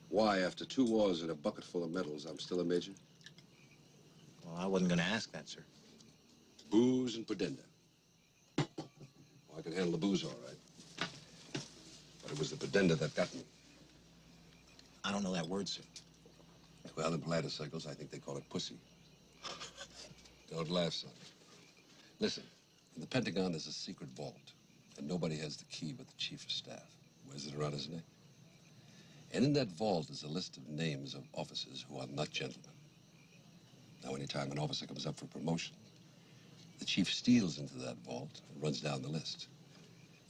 why, after 2 wars and a bucket full of medals, I'm still a major? Well, I wasn't going to ask that, sir. Booze and pudenda. Well, I can handle the booze all right. But it was the pudenda that got me. I don't know that word, sir. Well, in bladder circles, I think they call it pussy. Don't laugh, son. Listen, in the Pentagon, there's a secret vault, and nobody has the key but the chief of staff. Wears it around his neck. And in that vault is a list of names of officers who are not gentlemen. Now, anytime an officer comes up for promotion, the chief steals into that vault and runs down the list.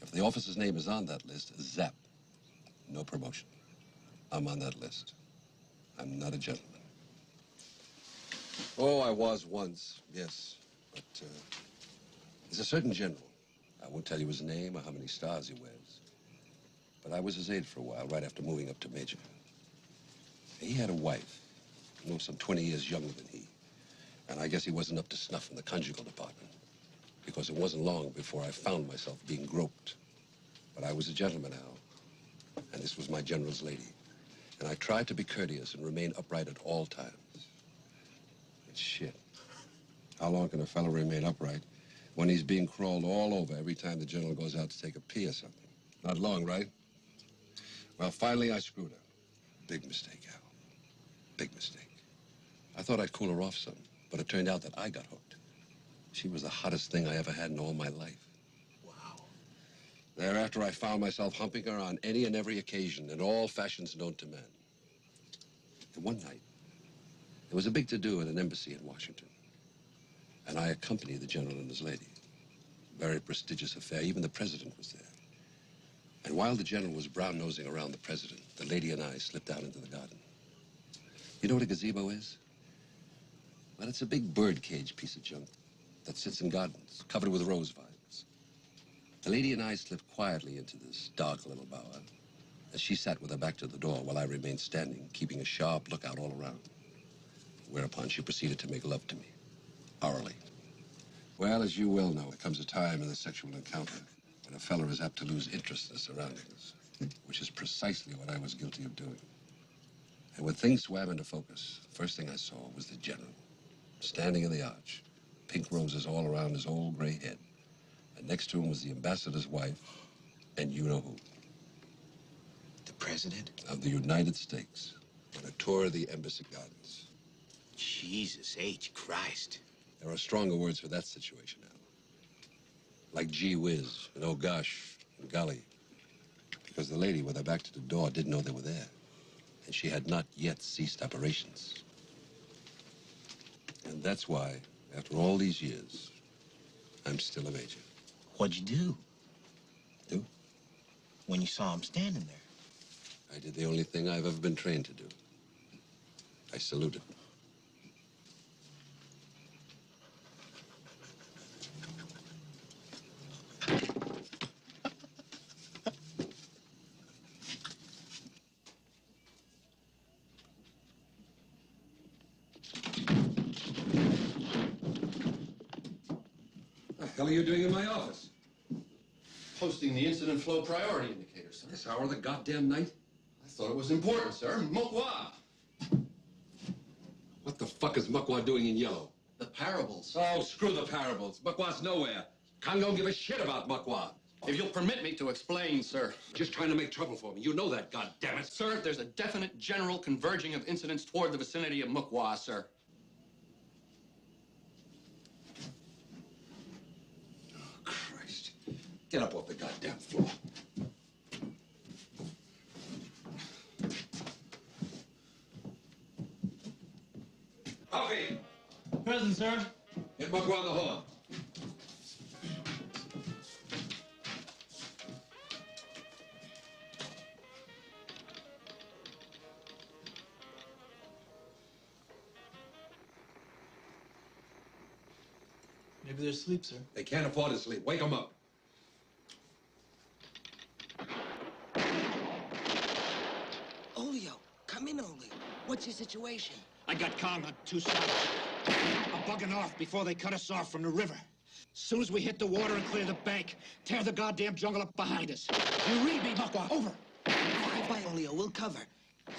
If the officer's name is on that list, zap, no promotion. I'm on that list. I'm not a gentleman. Oh, I was once, yes. But there's a certain general. I won't tell you his name or how many stars he wears. But I was his aide for a while, right after moving up to major. He had a wife, some 20 years younger than he. And I guess he wasn't up to snuff in the conjugal department. Because it wasn't long before I found myself being groped. But I was a gentleman, Al. And this was my general's lady. And I tried to be courteous and remain upright at all times. But shit. How long can a fellow remain upright when he's being crawled all over every time the general goes out to take a pee or something? Not long, right? Well, finally I screwed her. Big mistake, Al. Big mistake. I thought I'd cool her off some, but it turned out that I got hooked. She was the hottest thing I ever had in all my life. Wow. Thereafter, I found myself humping her on any and every occasion in all fashions known to man. And one night, there was a big to-do at an embassy in Washington. And I accompanied the general and his lady. Very prestigious affair. Even the president was there. And while the general was brown-nosing around the president, the lady and I slipped out into the garden. You know what a gazebo is? Well, it's a big birdcage piece of junk that sits in gardens, covered with rose vines. The lady and I slipped quietly into this dark little bower, as she sat with her back to the door while I remained standing, keeping a sharp lookout all around. Whereupon she proceeded to make love to me, orally. Well, as you well know, there comes a time in the sexual encounter when a fella is apt to lose interest in the surroundings, which is precisely what I was guilty of doing. And when things swam into focus, first thing I saw was the general, standing in the arch, pink roses all around his old gray head. And next to him was the ambassador's wife, and you know who. The president? Of the United States, on a tour of the embassy gardens. Jesus H. Christ. There are stronger words for that situation, Al. Like gee whiz, and oh gosh, and golly. Because the lady with her back to the door didn't know they were there. And she had not yet ceased operations. And that's why, after all these years, I'm still a major. What'd you do? Do? When you saw him standing there. I did the only thing I've ever been trained to do. I saluted. What the hell are you doing in my office? Posting the incident flow priority indicator, sir. This hour of the goddamn night? I thought it was important, sir. Muc Wa. What the fuck is Muc Wa doing in yellow? The parables. Oh, screw the parables. Muc Wa's nowhere. Congo don't give a shit about Muc Wa. If you'll permit me to explain, sir. Just trying to make trouble for me. You know that, goddammit. Sir, there's a definite general converging of incidents toward the vicinity of Muc Wa, sir. Oh, Christ. Get up off the goddamn floor. Coffee! Present, sir. Get Muc Wa on the horn. Maybe they're asleep, sir. They can't afford to sleep. Wake them up. Julio, come in, Julio. What's your situation? I got Kong on 2 sides. I'm bugging off before they cut us off from the river. As soon as we hit the water and clear the bank, tear the goddamn jungle up behind us. You read me, Muc Wa. Over. Fine, Julio. We'll cover.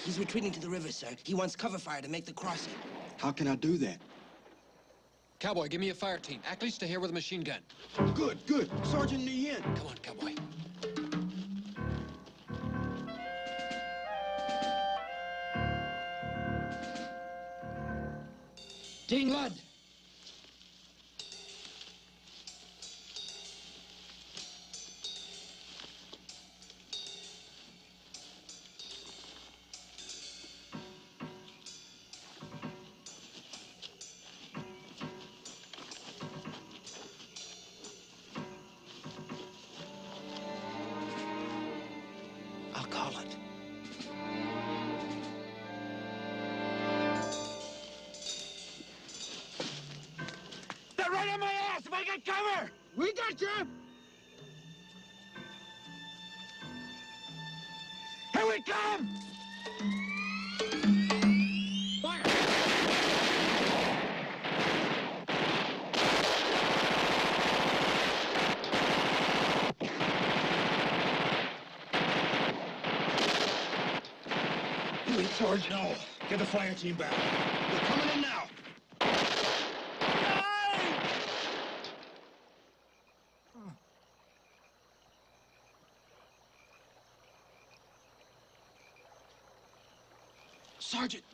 He's retreating to the river, sir. He wants cover fire to make the crossing. How can I do that? Cowboy, give me a fire team. Ackles to here with a machine gun. Good, good. Sergeant Yen. Come on, Cowboy. Ding Lud. I'll call it. They're right on my ass if I get cover! We got you! Here we come! Fire! Wait, Sarge. No, get the fire team back. They're coming in now.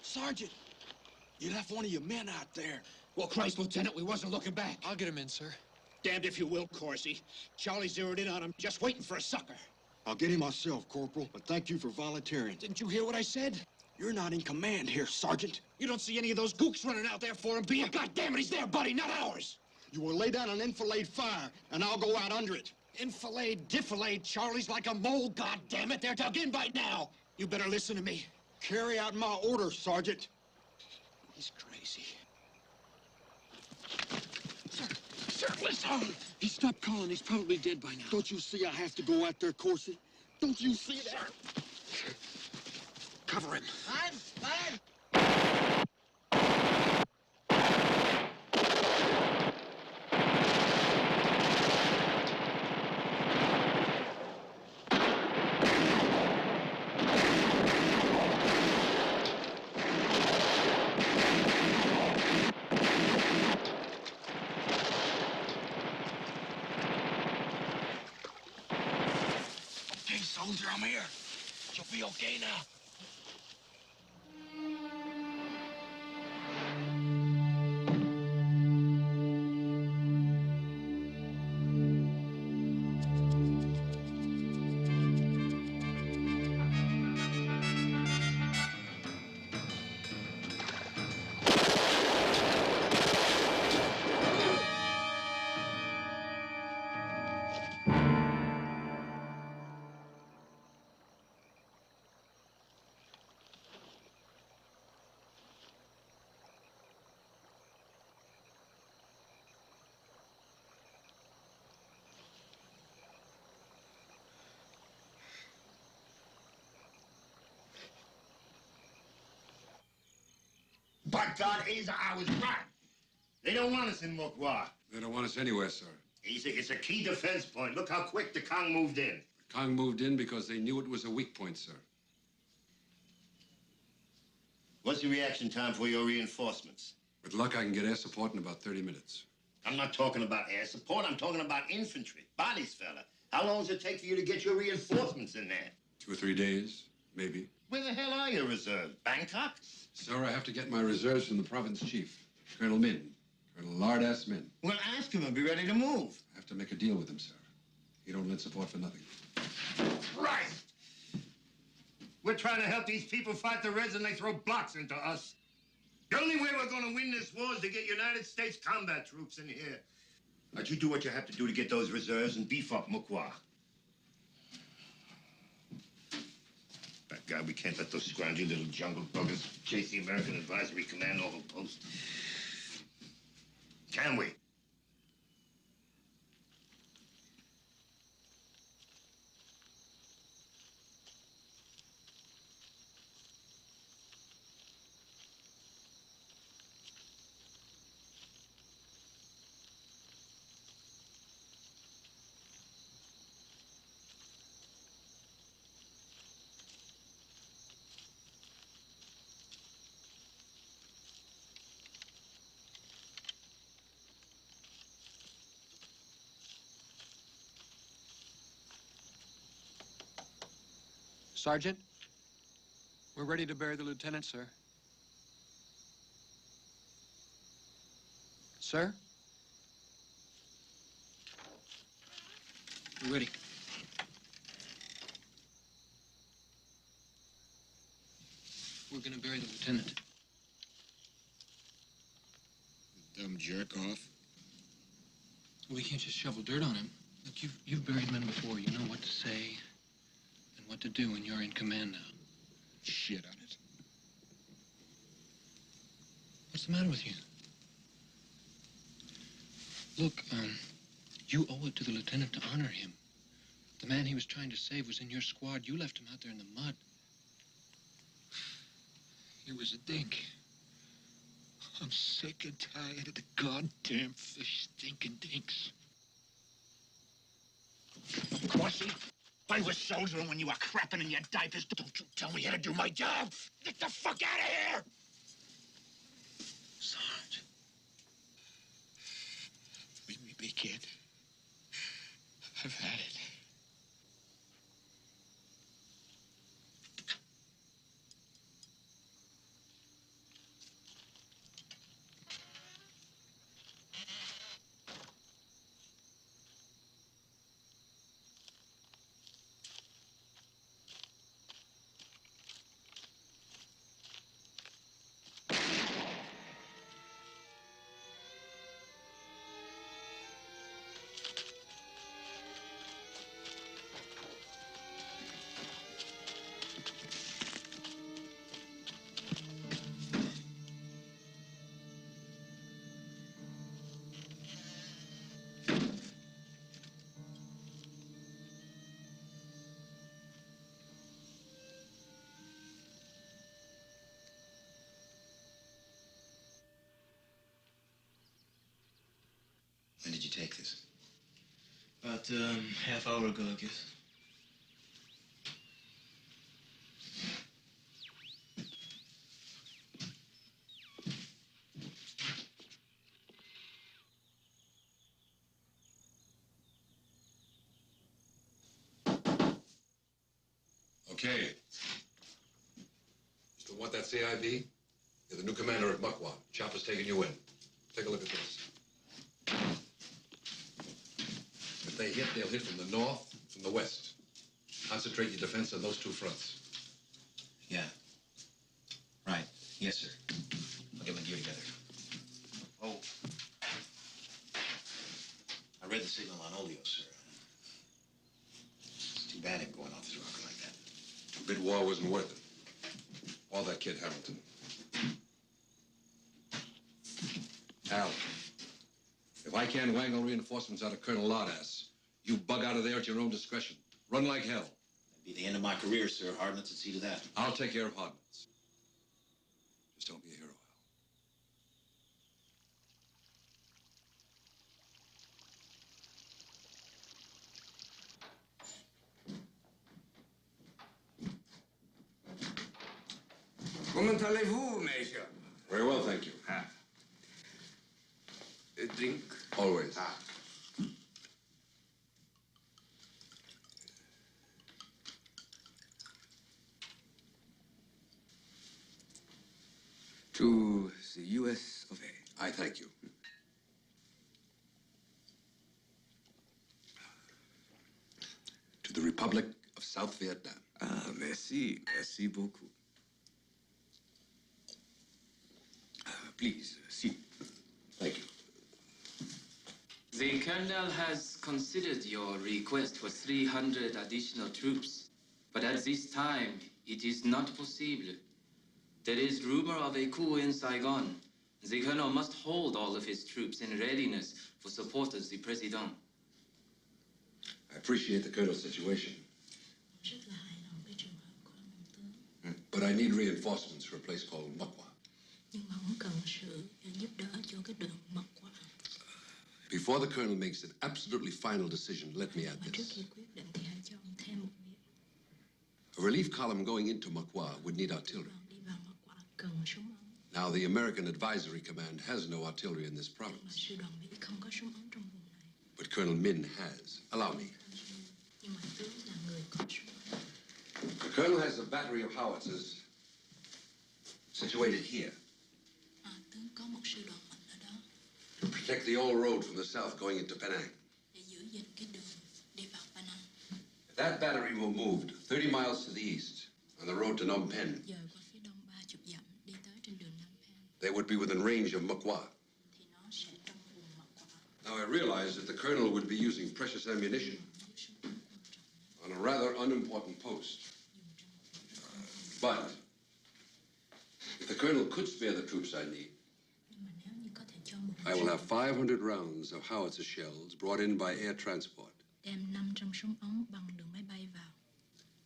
Sergeant, you left one of your men out there. Well, Christ, Lieutenant, we wasn't looking back. I'll get him in, sir. Damned if you will, Corsi. Charlie zeroed in on him, just waiting for a sucker. I'll get him myself, Corporal, but thank you for volunteering. Didn't you hear what I said? You're not in command here, Sergeant. You don't see any of those gooks running out there for him, be you? God damn it, he's there, buddy, not ours. You will lay down an enfilade fire, and I'll go out under it. Enfilade, defilade, Charlie's like a mole, God damn it, they're dug in by now. You better listen to me. Carry out my orders, Sergeant. He's crazy. Sir, listen. He stopped calling. He's probably dead by now. Don't you see I have to go out there, Corsi? Don't you see that? Cover him. Fine. Okay, soldier, I'm here. You'll be okay now. By God, Asa, I was right. They don't want us in Muc Wa. They don't want us anywhere, sir. Asa, it's a key defense point. Look how quick the Kong moved in. The Kong moved in because they knew it was a weak point, sir. What's the reaction time for your reinforcements? With luck, I can get air support in about 30 minutes. I'm not talking about air support. I'm talking about infantry. Bodies, fella. How long does it take for you to get your reinforcements in there? 2 or 3 days, maybe. Where the hell are your reserves? Bangkok? Sir, I have to get my reserves from the province chief, Colonel Min. Colonel Lard-ass Min. Well, ask him and be ready to move. I have to make a deal with him, sir. He don't lend support for nothing. Christ! We're trying to help these people fight the Reds and they throw blocks into us. The only way we're going to win this war is to get United States combat troops in here. Now, you do what you have to do to get those reserves and beef up Muc Wa. By God, we can't let those scroungy little jungle buggers chase the American Advisory Command off a post. Can we? Sergeant, we're ready to bury the lieutenant, sir. Sir? We're ready. We're gonna bury the lieutenant. Dumb jerk off. We can't just shovel dirt on him. Look, you've buried men before. You know what to say and what to do when you're in command now. Shit on it. What's the matter with you? Look, you owe it to the lieutenant to honor him. The man he was trying to save was in your squad. You left him out there in the mud. He was a dink. I'm sick and tired of the goddamn fish stinking dinks. Crossy, I was soldiering when you were crapping in your diapers. Don't you tell me how to do my job. Get the fuck out of here! Sarge. Leave me be, kid. I've had it. When did you take this? About half hour ago, I guess. Okay. You still want that CIB? You're the new commander at Muc Wa. Chopper's taking you in. Take a look at this. If they hit, they'll hit from the north, from the west. Concentrate your defense on those two fronts. Yeah. Right. Yes, sir. I'll get my gear together. Oh. I read the signal on Olio, sir. It's too bad him going off his rocker like that. Bid war wasn't worth it. All that kid Hamilton. Al, if I can't wangle reinforcements out of Colonel Lardass, you bug out of there at your own discretion. Run like hell. That'd be the end of my career, sir. Hardness would see to that. I'll take care of Hardness. Just don't be a hero, Al. Comment allez-vous, Major? Very well, thank you. A drink? Always. To the U.S. of A. I thank you. To the Republic of South Vietnam. Ah, merci. Merci beaucoup. Please, sit. Thank you. The Colonel has considered your request for 300 additional troops, but at this time, it is not possible. There is rumor of a coup in Saigon. The Colonel must hold all of his troops in readiness for support of the President. I appreciate the Colonel's situation. But I need reinforcements for a place called Muc Wa. Before the Colonel makes an absolutely final decision, let me add this. A relief column going into Muc Wa would need artillery. Now, the American Advisory Command has no artillery in this province. But Colonel Min has. Allow me. The colonel has a battery of howitzers situated here Tướng có một sư đoàn mạnh ở đó to protect the old road from the south going into Penang. để giữ gìn cái đường đi vào Penang. If that battery were moved 30 miles to the east on the road to Phnom Penh, Dời qua phía đông 30 dặm đi tới trên đường Phnom Penh they would be within range of Muc Wa. thì nó sẽ trong vùng Muc Wa. Now, I realize that the colonel would be using precious ammunition on a rather unimportant post. But if the colonel could spare the troops I need, I will have 500 rounds of howitzer shells brought in by air transport Đem 500 súng ống bằng đường máy bay vào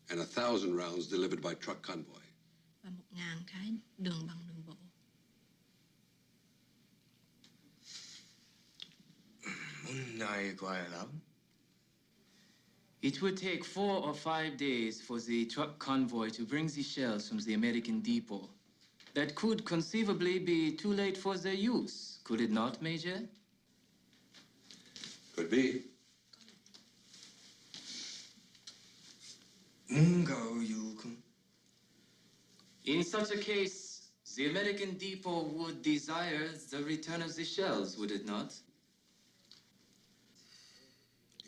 and 1,000 rounds delivered by truck convoy. và 1.000 cái đường bằng đường bộ. Này quái lắm. It would take 4 or 5 days for the truck convoy to bring the shells from the American depot. That could conceivably be too late for their use, could it not, Major? Could be. In such a case, the American depot would desire the return of the shells, would it not?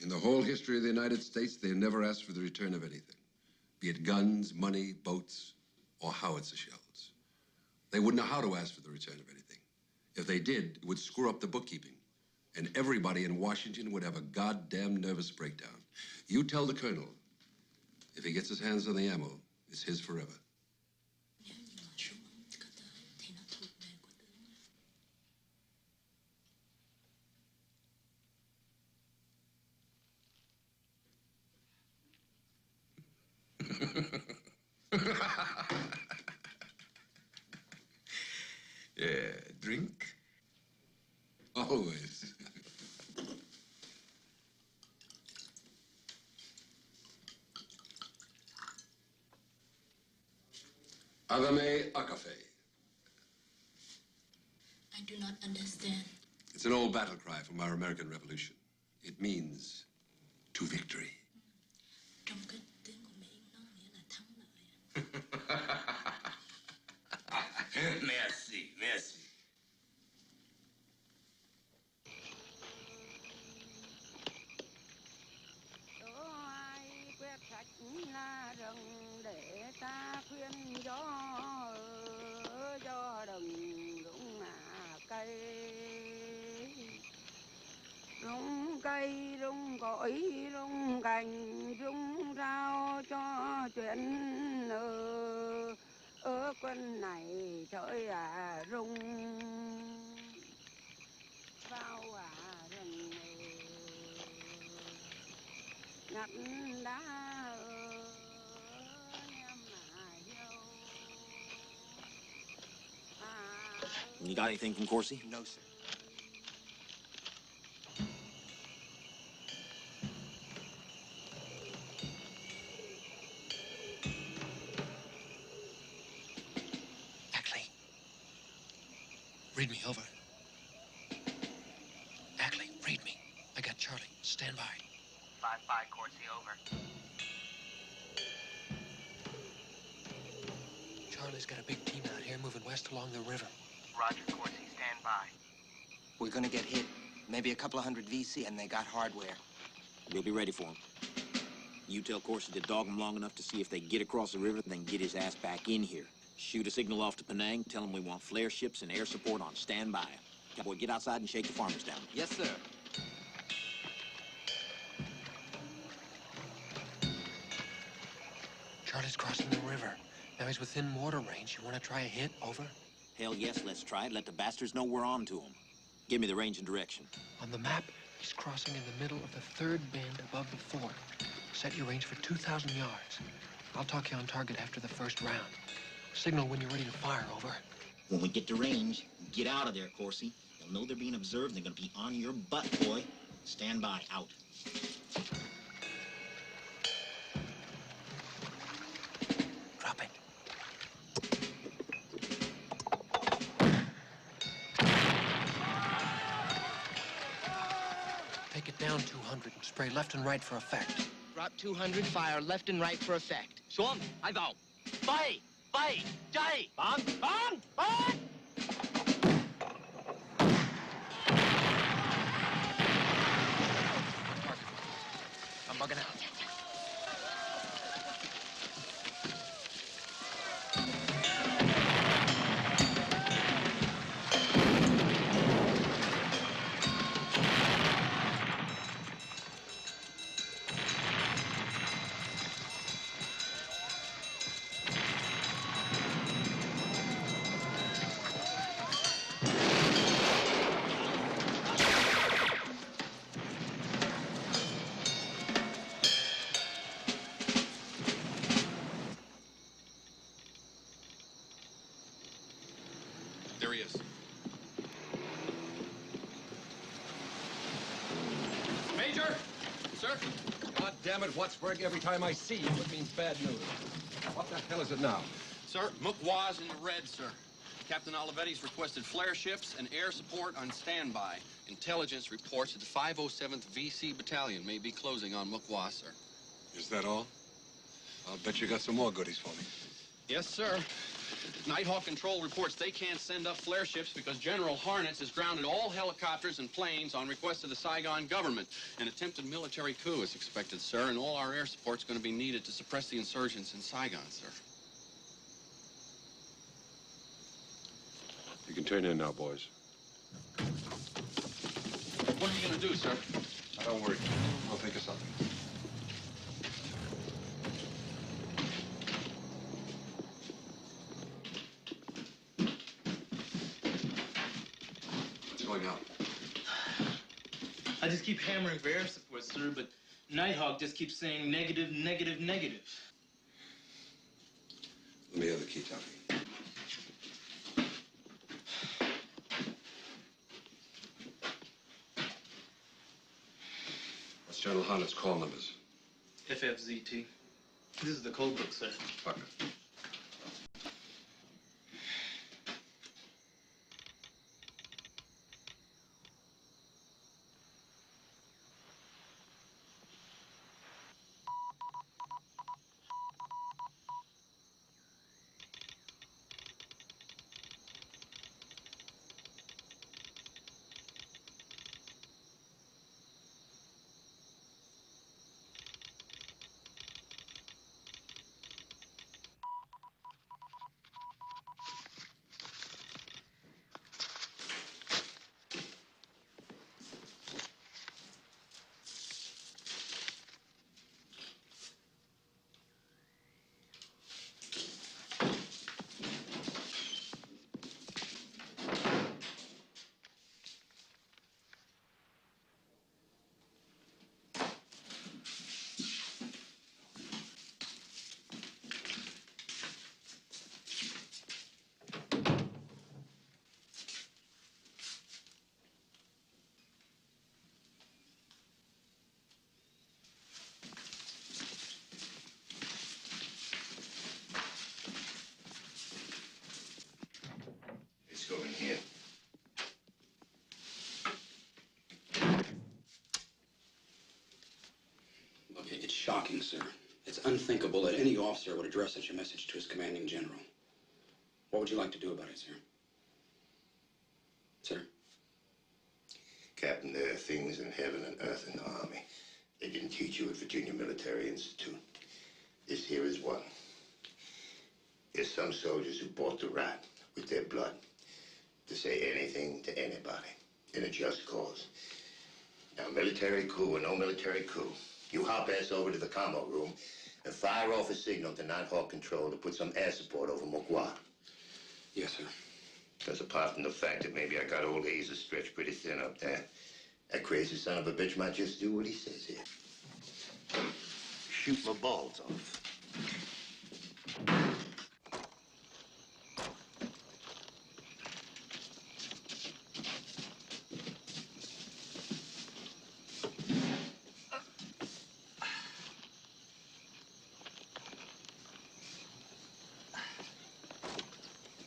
In the whole history of the United States, they never asked for the return of anything, be it guns, money, boats, or howitzer shells. They wouldn't know how to ask for the return of anything. If they did, it would screw up the bookkeeping, and everybody in Washington would have a goddamn nervous breakdown. You tell the colonel, if he gets his hands on the ammo, it's his forever. Yeah, drink? Always. Adame Akafe. I do not understand. It's an old battle cry from our American Revolution. It means to victory. Trong cái tiếng của Mỹ nó nghĩa là thắng lợi. Merci, merci. Quét sạch là rừng để ta khuyên gió đừng rụng cây rung cội rung cành rung rao cho chuyện ở quân này trời rung vào rừng ngắt đá You got anything from Corsi? No, sir. Ackley. Read me, over. Ackley, read me. I got Charlie. Stand by. 5-5, Corsi, over. Charlie's got a big team out here moving west along the river. Roger, Corsi, stand by. We're gonna get hit. Maybe a couple of hundred VC, and they got hardware. We'll be ready for him. You tell Corsi to dog him long enough to see if they get across the river, then get his ass back in here. Shoot a signal off to Penang, tell him we want flare ships and air support on standby. Cowboy, get outside and shake the farmers down. Yes, sir. Charlie's crossing the river. Now he's within mortar range. You want to try a hit? Over? Hell yes, let's try it. Let the bastards know we're on to them. Give me the range and direction. On the map, he's crossing in the middle of the third bend above the fort. Set your range for 2,000 yards. I'll talk you on target after the first round. Signal when you're ready to fire, over. When we get to range, get out of there, Corsi. They'll know they're being observed and they're gonna be on your butt, boy. Stand by, out. Drop it. Take it down 200 and spray left and right for effect. Drop 200 fire left and right for effect. xuống, hãy vào. Bay! Bay! Jay! Bắn! Bắn! Bắn! I'm bugging out. There he is. Major! Sir? God damn it, Wattsburg, every time I see you, it means bad news. What the hell is it now? Sir, Muc Wa's in the red, sir. Captain Olivetti's requested flare ships and air support on standby. Intelligence reports that the 507th VC Battalion may be closing on Muc Wa, sir. Is that all? I'll bet you got some more goodies for me. Yes, sir. Nighthawk Control reports they can't send up flare ships because General Harnitz has grounded all helicopters and planes on request of the Saigon government. An attempted military coup is expected, sir, and all our air support's going to be needed to suppress the insurgents in Saigon, sir. You can turn in now, boys. What are you going to do, sir? Don't worry. I'll think of something. What's going on? I just keep hammering for air support, sir, but Nighthawk just keeps saying negative, negative, negative. Let me have the key, Tommy. What's General Harnett's call numbers? FFZT. This is the code book, sir. Fuck it. Let's go in here. Look, it's shocking, sir. It's unthinkable that any officer would address such a message to his commanding general. What would you like to do about it, sir? Sir? Captain, there are things in heaven and earth in the Army. They didn't teach you at Virginia Military Institute. This here is one. There's some soldiers who bought the rat with their blood to say anything to anybody in a just cause. Now, military coup or no military coup, you hop ass over to the commo room and fire off a signal to Nighthawk Control to put some air support over Muc Wa. Yes, sir. Because apart from the fact that maybe I got old Hazer stretched pretty thin up there, that crazy son of a bitch might just do what he says here. Shoot my balls off.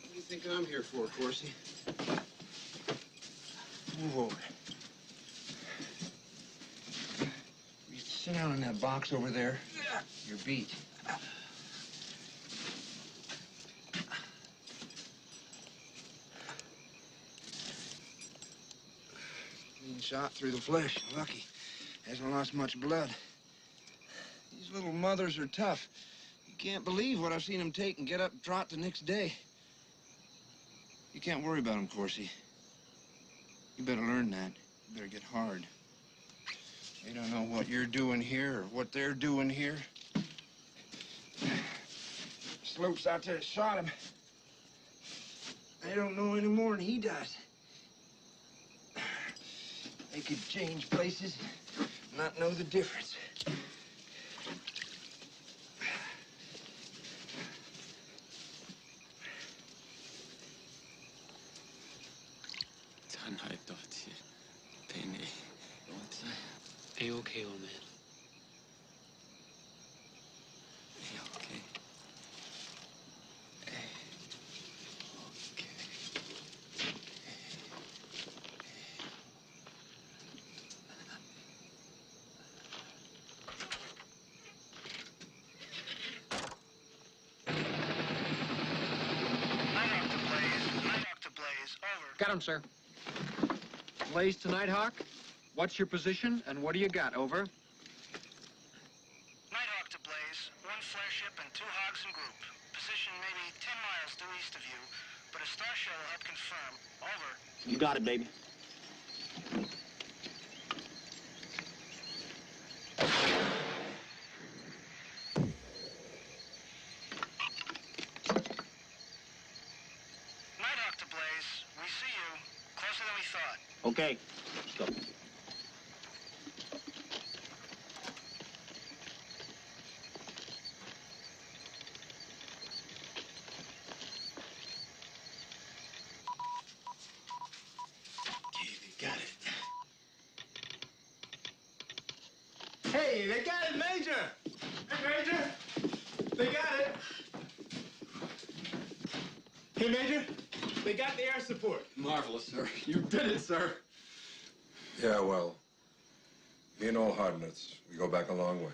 What do you think I'm here for, Corsi? Move over. Sit down in that box over there. You're beat. Clean shot through the flesh. Lucky. Hasn't lost much blood. These little mothers are tough. You can't believe what I've seen them take and get up and trot the next day. You can't worry about them, Corsi. You better learn that. You better get hard. They don't know what you're doing here or what they're doing here. Slopes out there shot him. They don't know any more than he does. They could change places and not know the difference. A-okay, old man. A-okay. Got him, sir. Blaze to Nighthawk. What's your position, and what do you got? Over. Nighthawk to Blaze. One flare ship and 2 hogs in group. Position maybe 10 miles due east of you, but a star shell will help confirm. Over. You got it, baby. Nighthawk to Blaze. We see you. Closer than we thought. Okay, let's go. Hey, they got it, Major! Hey, Major! They got it! Hey, Major! They got the air support. Marvelous, sir. You did it, sir. Yeah, well, me and all hard nuts, we go back a long way.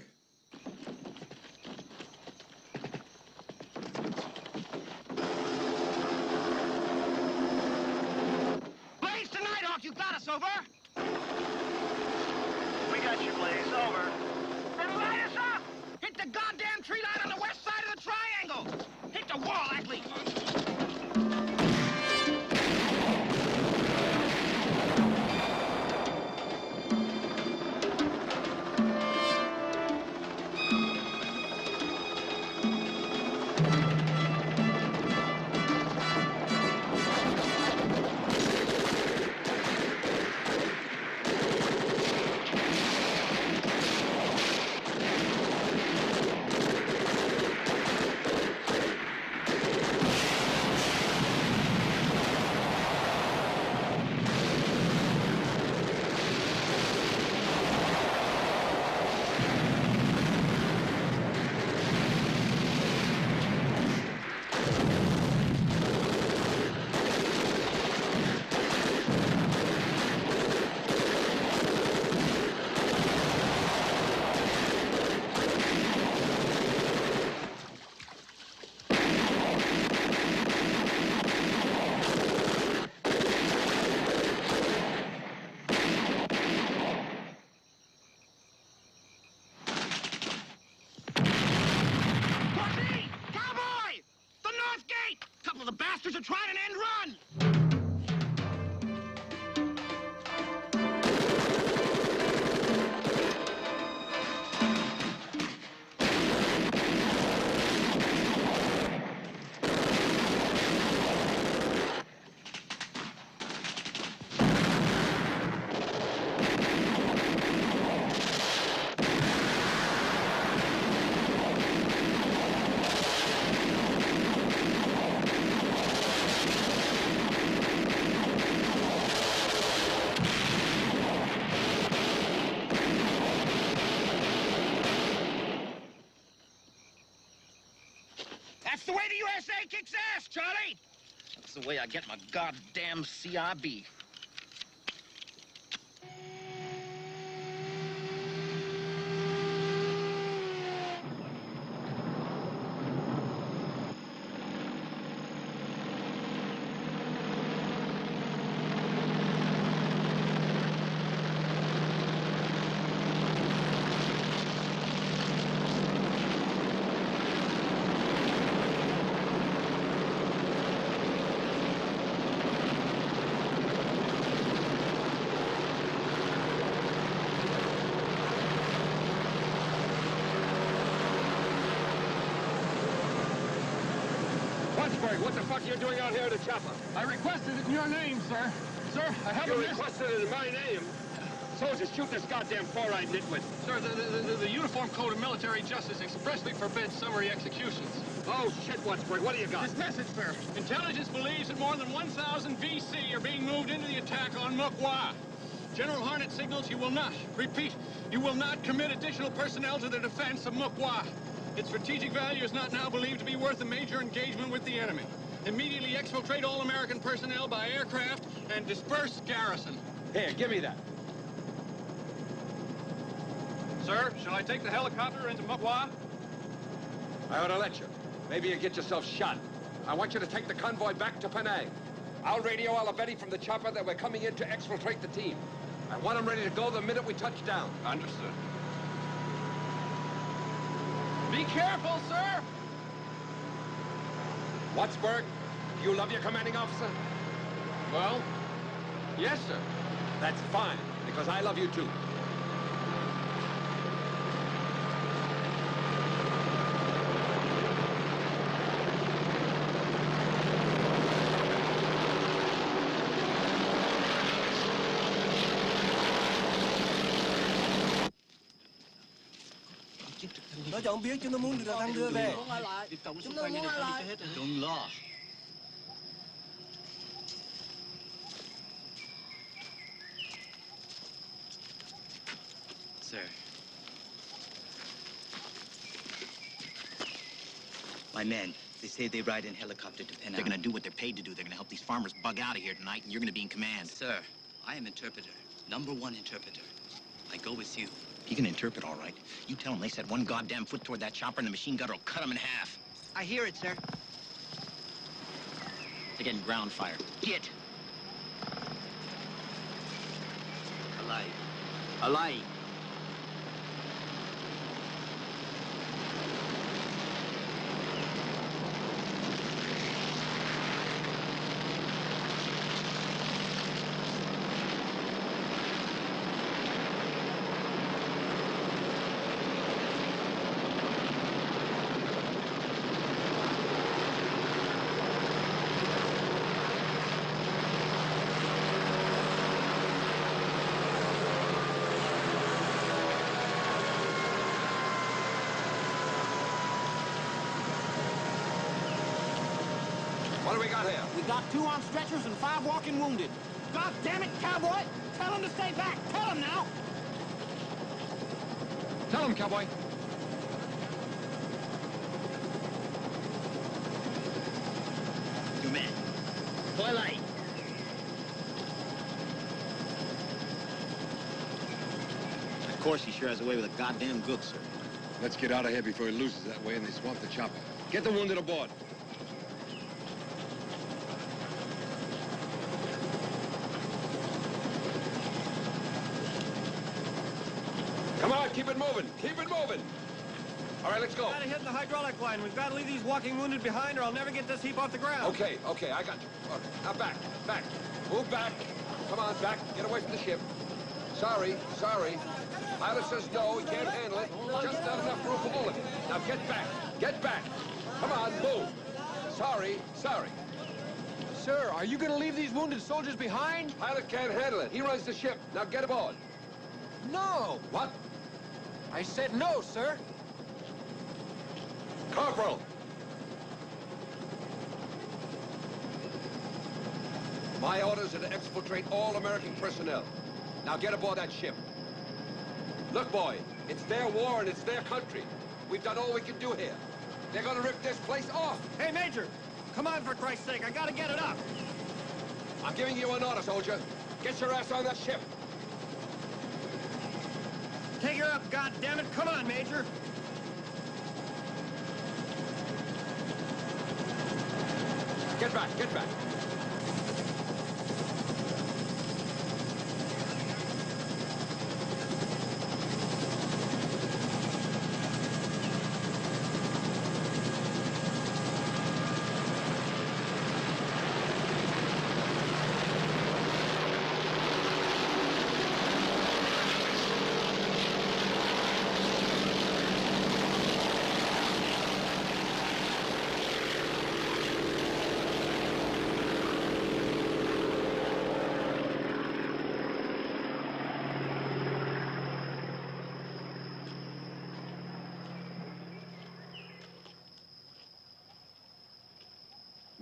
Blaze to Nighthawk, you got us, over. We got you, Blaze. Over. Then light us up! Hit the goddamn tree line on the west side of the triangle! Hit the wall, Ackley! Couple of the bastards are trying an end run! That's the way the USA kicks ass, Charlie! That's the way I get my goddamn CIB. Watchbird, what the fuck are you doing out here in the chopper? I requested it in your name, sir. Sir, I have You requested it in my name? Soldiers, shoot this goddamn four-eyed nitwit. Sir, the Uniform Code of Military Justice expressly forbids summary executions. Oh, shit, Watchbird, what do you got? This message, sir. Intelligence believes that more than 1,000 VC are being moved into the attack on Muc Wa. General Harnett signals you will not, repeat, you will not commit additional personnel to the defense of Muc Wa. Its strategic value is not now believed to be worth a major engagement with the enemy. Immediately exfiltrate all American personnel by aircraft and disperse garrison. Here, give me that. Sir, shall I take the helicopter into Muc Wa? I ought to let you. Maybe you get yourself shot. I want you to take the convoy back to Penang. I'll radio Olivetti from the chopper that we're coming in to exfiltrate the team. I want them ready to go the minute we touch down. Understood. Be careful, sir! Watchberg, do you love your commanding officer? Well, yes, sir. That's fine, because I love you too. Nó chọn biết chúng nó muốn được thăng đưa về. Chúng nó muốn lại. Đừng lo. Sir. My men, they say they ride in helicopter to Penang. They're gonna do what they're paid to do. They're gonna help these farmers bug out of here tonight, and you're gonna be in command. Sir, I am interpreter. #1 interpreter. I go with you. You can interpret, all right. You tell them they set one goddamn foot toward that chopper and the machine gunner will cut them in half. I hear it, sir. They're getting ground fire. Get! Alive. Alive. What do we got here? We got 2 on stretchers and 5 walking wounded. God damn it, cowboy! Tell them to stay back! Tell them now! Tell them, cowboy. Two men. Twilight. Of course, he sure has a way with a goddamn gook, sir. Let's get out of here before he loses that way and they swamp the chopper. Get the wounded aboard. Come on, keep it moving. Keep it moving. All right, let's go. Gotta hit the hydraulic line. We've got to leave these walking wounded behind or I'll never get this heap off the ground. Okay, I got you. Okay, now back. Move back. Come on, back. Get away from the ship. Sorry. Pilot says no, he can't handle it. Just not enough room for all of you. Now get back. Come on, move. Sorry. Sir, are you gonna leave these wounded soldiers behind? Pilot can't handle it. He runs the ship. Now get aboard. No! What? I said no, sir. Corporal! My orders are to exfiltrate all American personnel. Now get aboard that ship. Look, boy, it's their war and it's their country. We've done all we can do here. They're gonna rip this place off. Hey, Major! Come on, for Christ's sake, I gotta get it up! I'm giving you an order, soldier. Get your ass on that ship. Take her up, goddammit! Come on, Major! Get back.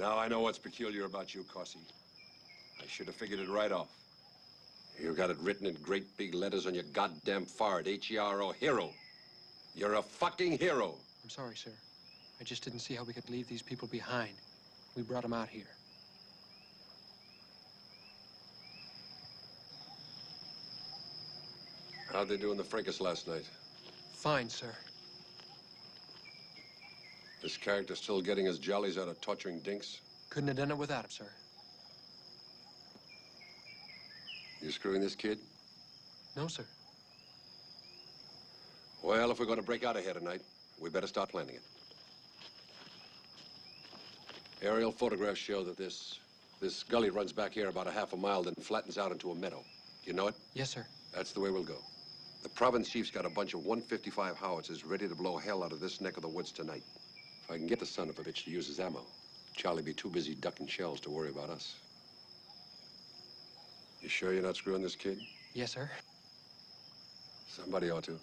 Now I know what's peculiar about you, Corsi. I should have figured it right off. You got it written in great big letters on your goddamn forehead, H-E-R-O, hero. You're a fucking hero. I'm sorry, sir. I just didn't see how we could leave these people behind. We brought them out here. How'd they do in the fracas last night? Fine, sir. This character still getting his jollies out of torturing dinks? Couldn't have done it without him, sir. You screwing this kid? No, sir. Well, if we're going to break out of here tonight, we better start planning it. Aerial photographs show that this gully runs back here about a half a mile, then flattens out into a meadow. You know it? Yes, sir. That's the way we'll go. The province chief's got a bunch of 155 howitzers ready to blow hell out of this neck of the woods tonight. If I can get the son of a bitch to use his ammo, Charlie'll be too busy ducking shells to worry about us. You sure you're not screwing this kid? Yes, sir. Somebody ought to.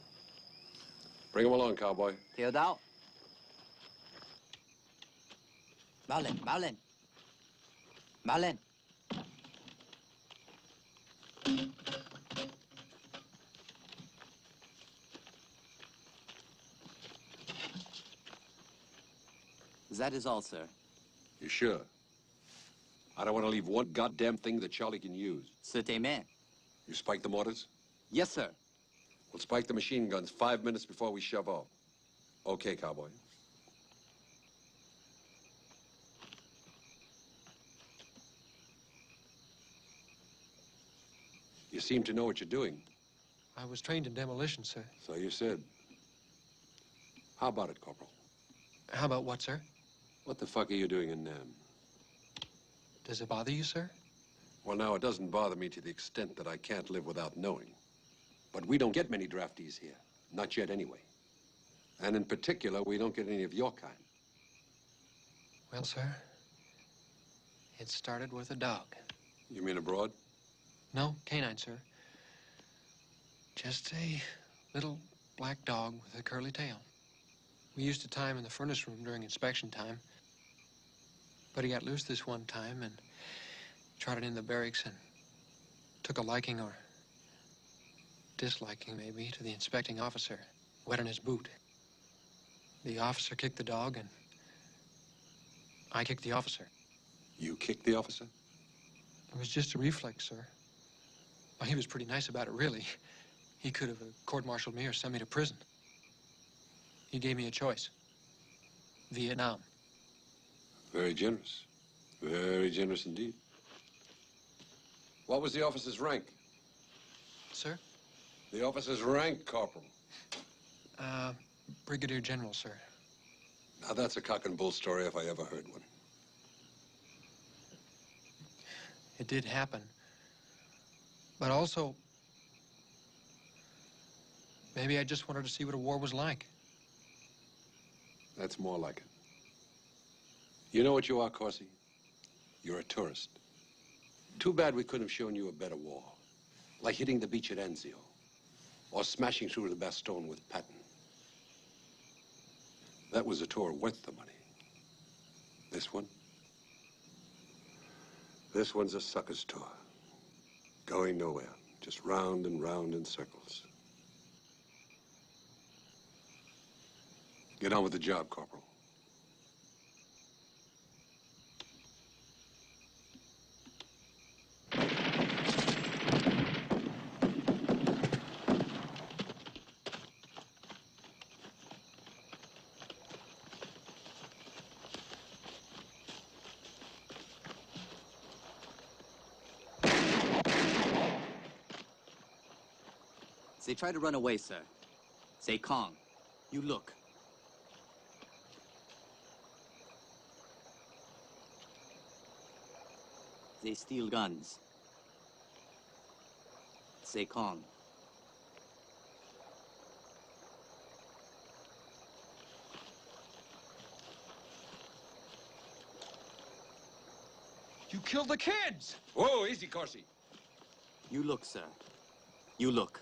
Bring him along, cowboy. Theo đạo. Báo lên, báo lên. Báo lên. That is all, sir. You sure? I don't want to leave one goddamn thing that Charlie can use. Certainement. You spiked the mortars? Yes, sir. We'll spike the machine guns 5 minutes before we shove off. Okay, cowboy. You seem to know what you're doing. I was trained in demolition, sir. So you said. How about it, Corporal? How about what, sir? What the fuck are you doing in Nam? Does it bother you, sir? Well, now, it doesn't bother me to the extent that I can't live without knowing. But we don't get many draftees here. Not yet, anyway. And in particular, we don't get any of your kind. Well, sir, it started with a dog. You mean abroad? No, canine, sir. Just a little black dog with a curly tail. We used to tie him in the furnace room during inspection time. But he got loose this one time and trotted in the barracks and took a liking or disliking, maybe, to the inspecting officer, wet on his boot. The officer kicked the dog and I kicked the officer. You kicked the officer? It was just a reflex, sir. Well, he was pretty nice about it, really. He could have court-martialed me or sent me to prison. He gave me a choice. Vietnam. Very generous. Very generous indeed. What was the officer's rank? Sir? The officer's rank, Corporal. Brigadier General, sir. Now, that's a cock and bull story if I ever heard one. It did happen. But also, maybe I just wanted to see what a war was like. That's more like it. You know what you are, Corsi? You're a tourist. Too bad we couldn't have shown you a better war. Like hitting the beach at Anzio. Or smashing through the Bastogne with Patton. That was a tour worth the money. This one? This one's a sucker's tour. Going nowhere. Just round and round in circles. Get on with the job, Corporal. They try to run away, sir. Say Kong. You look. They steal guns. Say Kong. You killed the kids! Whoa, easy, Corsi. You look, sir. You look.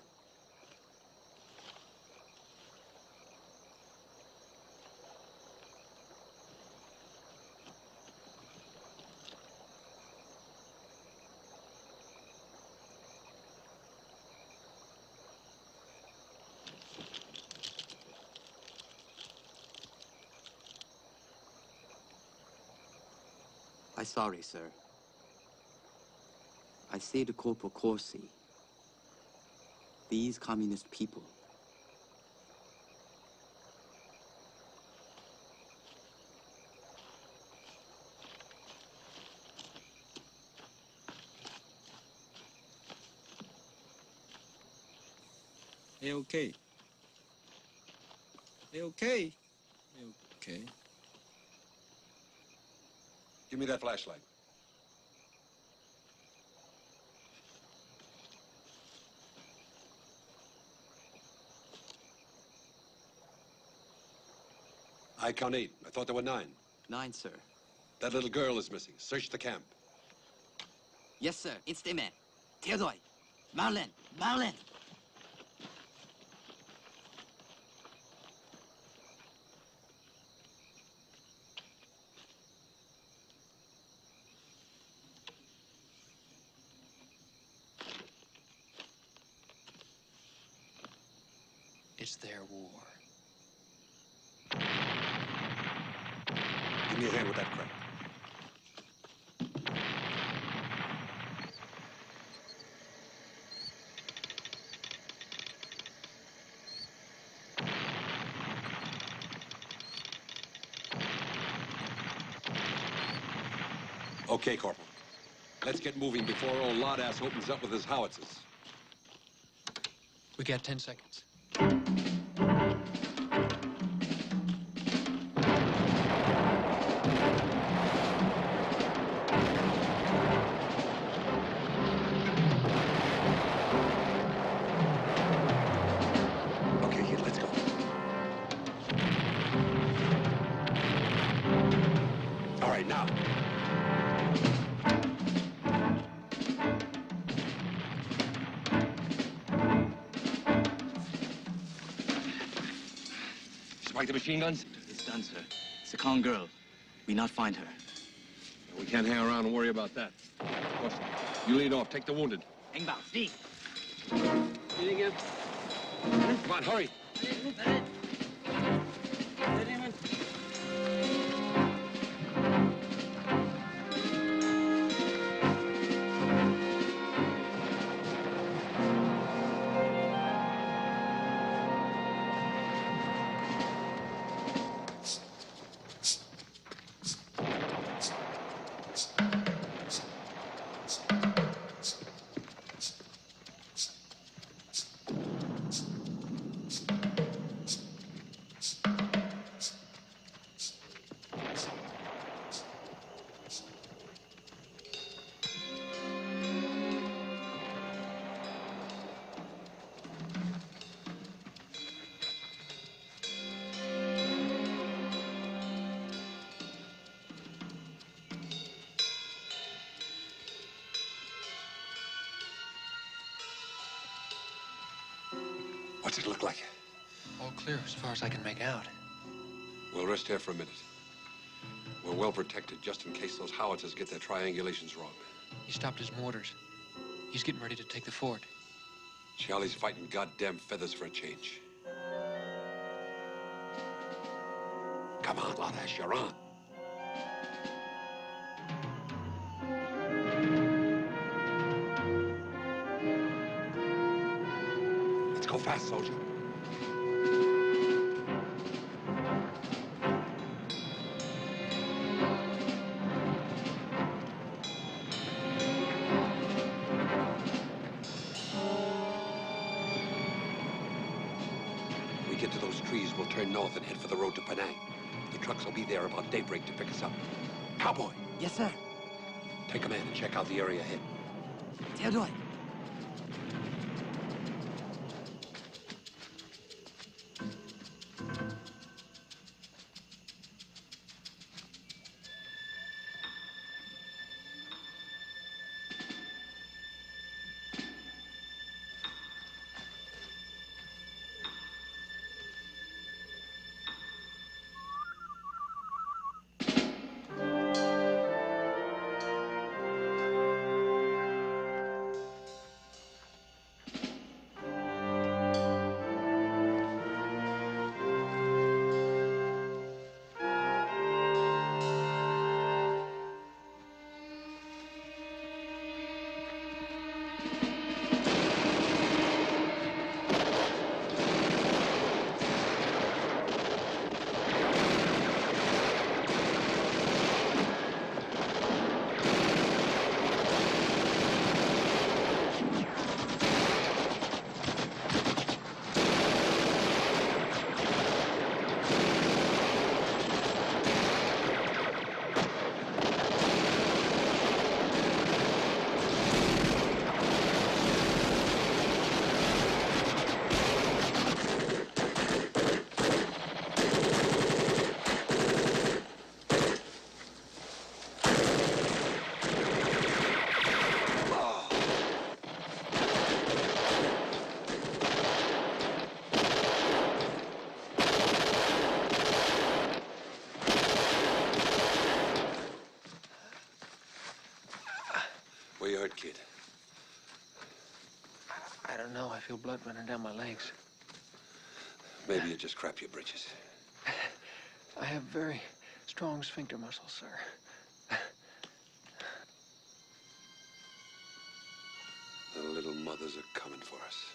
I'm sorry, sir. I say to Corporal Corsi, these communist people, Hey, okay. Hey, okay. Hey, okay. Give me that flashlight. I count 8. I thought there were 9. 9, sir. That little girl is missing. Search the camp. Yes, sir. Instantly. Theodore. Marlin. Marlin. It's their war. Give me a hand with that crap. Okay, Corporal. Let's get moving before old Lard-ass opens up with his howitzers. We got 10 seconds. Okay, kid, let's go. All right, now. Spike the machine guns? It's done, sir. It's a Kong girl. We not find her. We can't hang around and worry about that. Watson, you lead off. Take the wounded. Hang about, Steve. Come on, hurry. What's it look like? All clear as far as I can make out. We'll rest here for a minute. We're well protected just in case those howitzers get their triangulations wrong. He stopped his mortars. He's getting ready to take the fort. Charlie's fighting goddamn feathers for a change. Come on, Lard-ass, you're on. Let's go fast, soldier. We get to those trees, we'll turn north and head for the road to Penang. The trucks will be there about daybreak to pick us up. Cowboy. Yes, sir. Take command and check out the area ahead. Theodore. I don't know. I feel blood running down my legs. Maybe you just crap your britches. I have very strong sphincter muscles, sir. The little mothers are coming for us.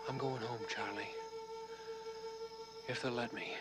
I'm going home, Charlie. If they'll let me.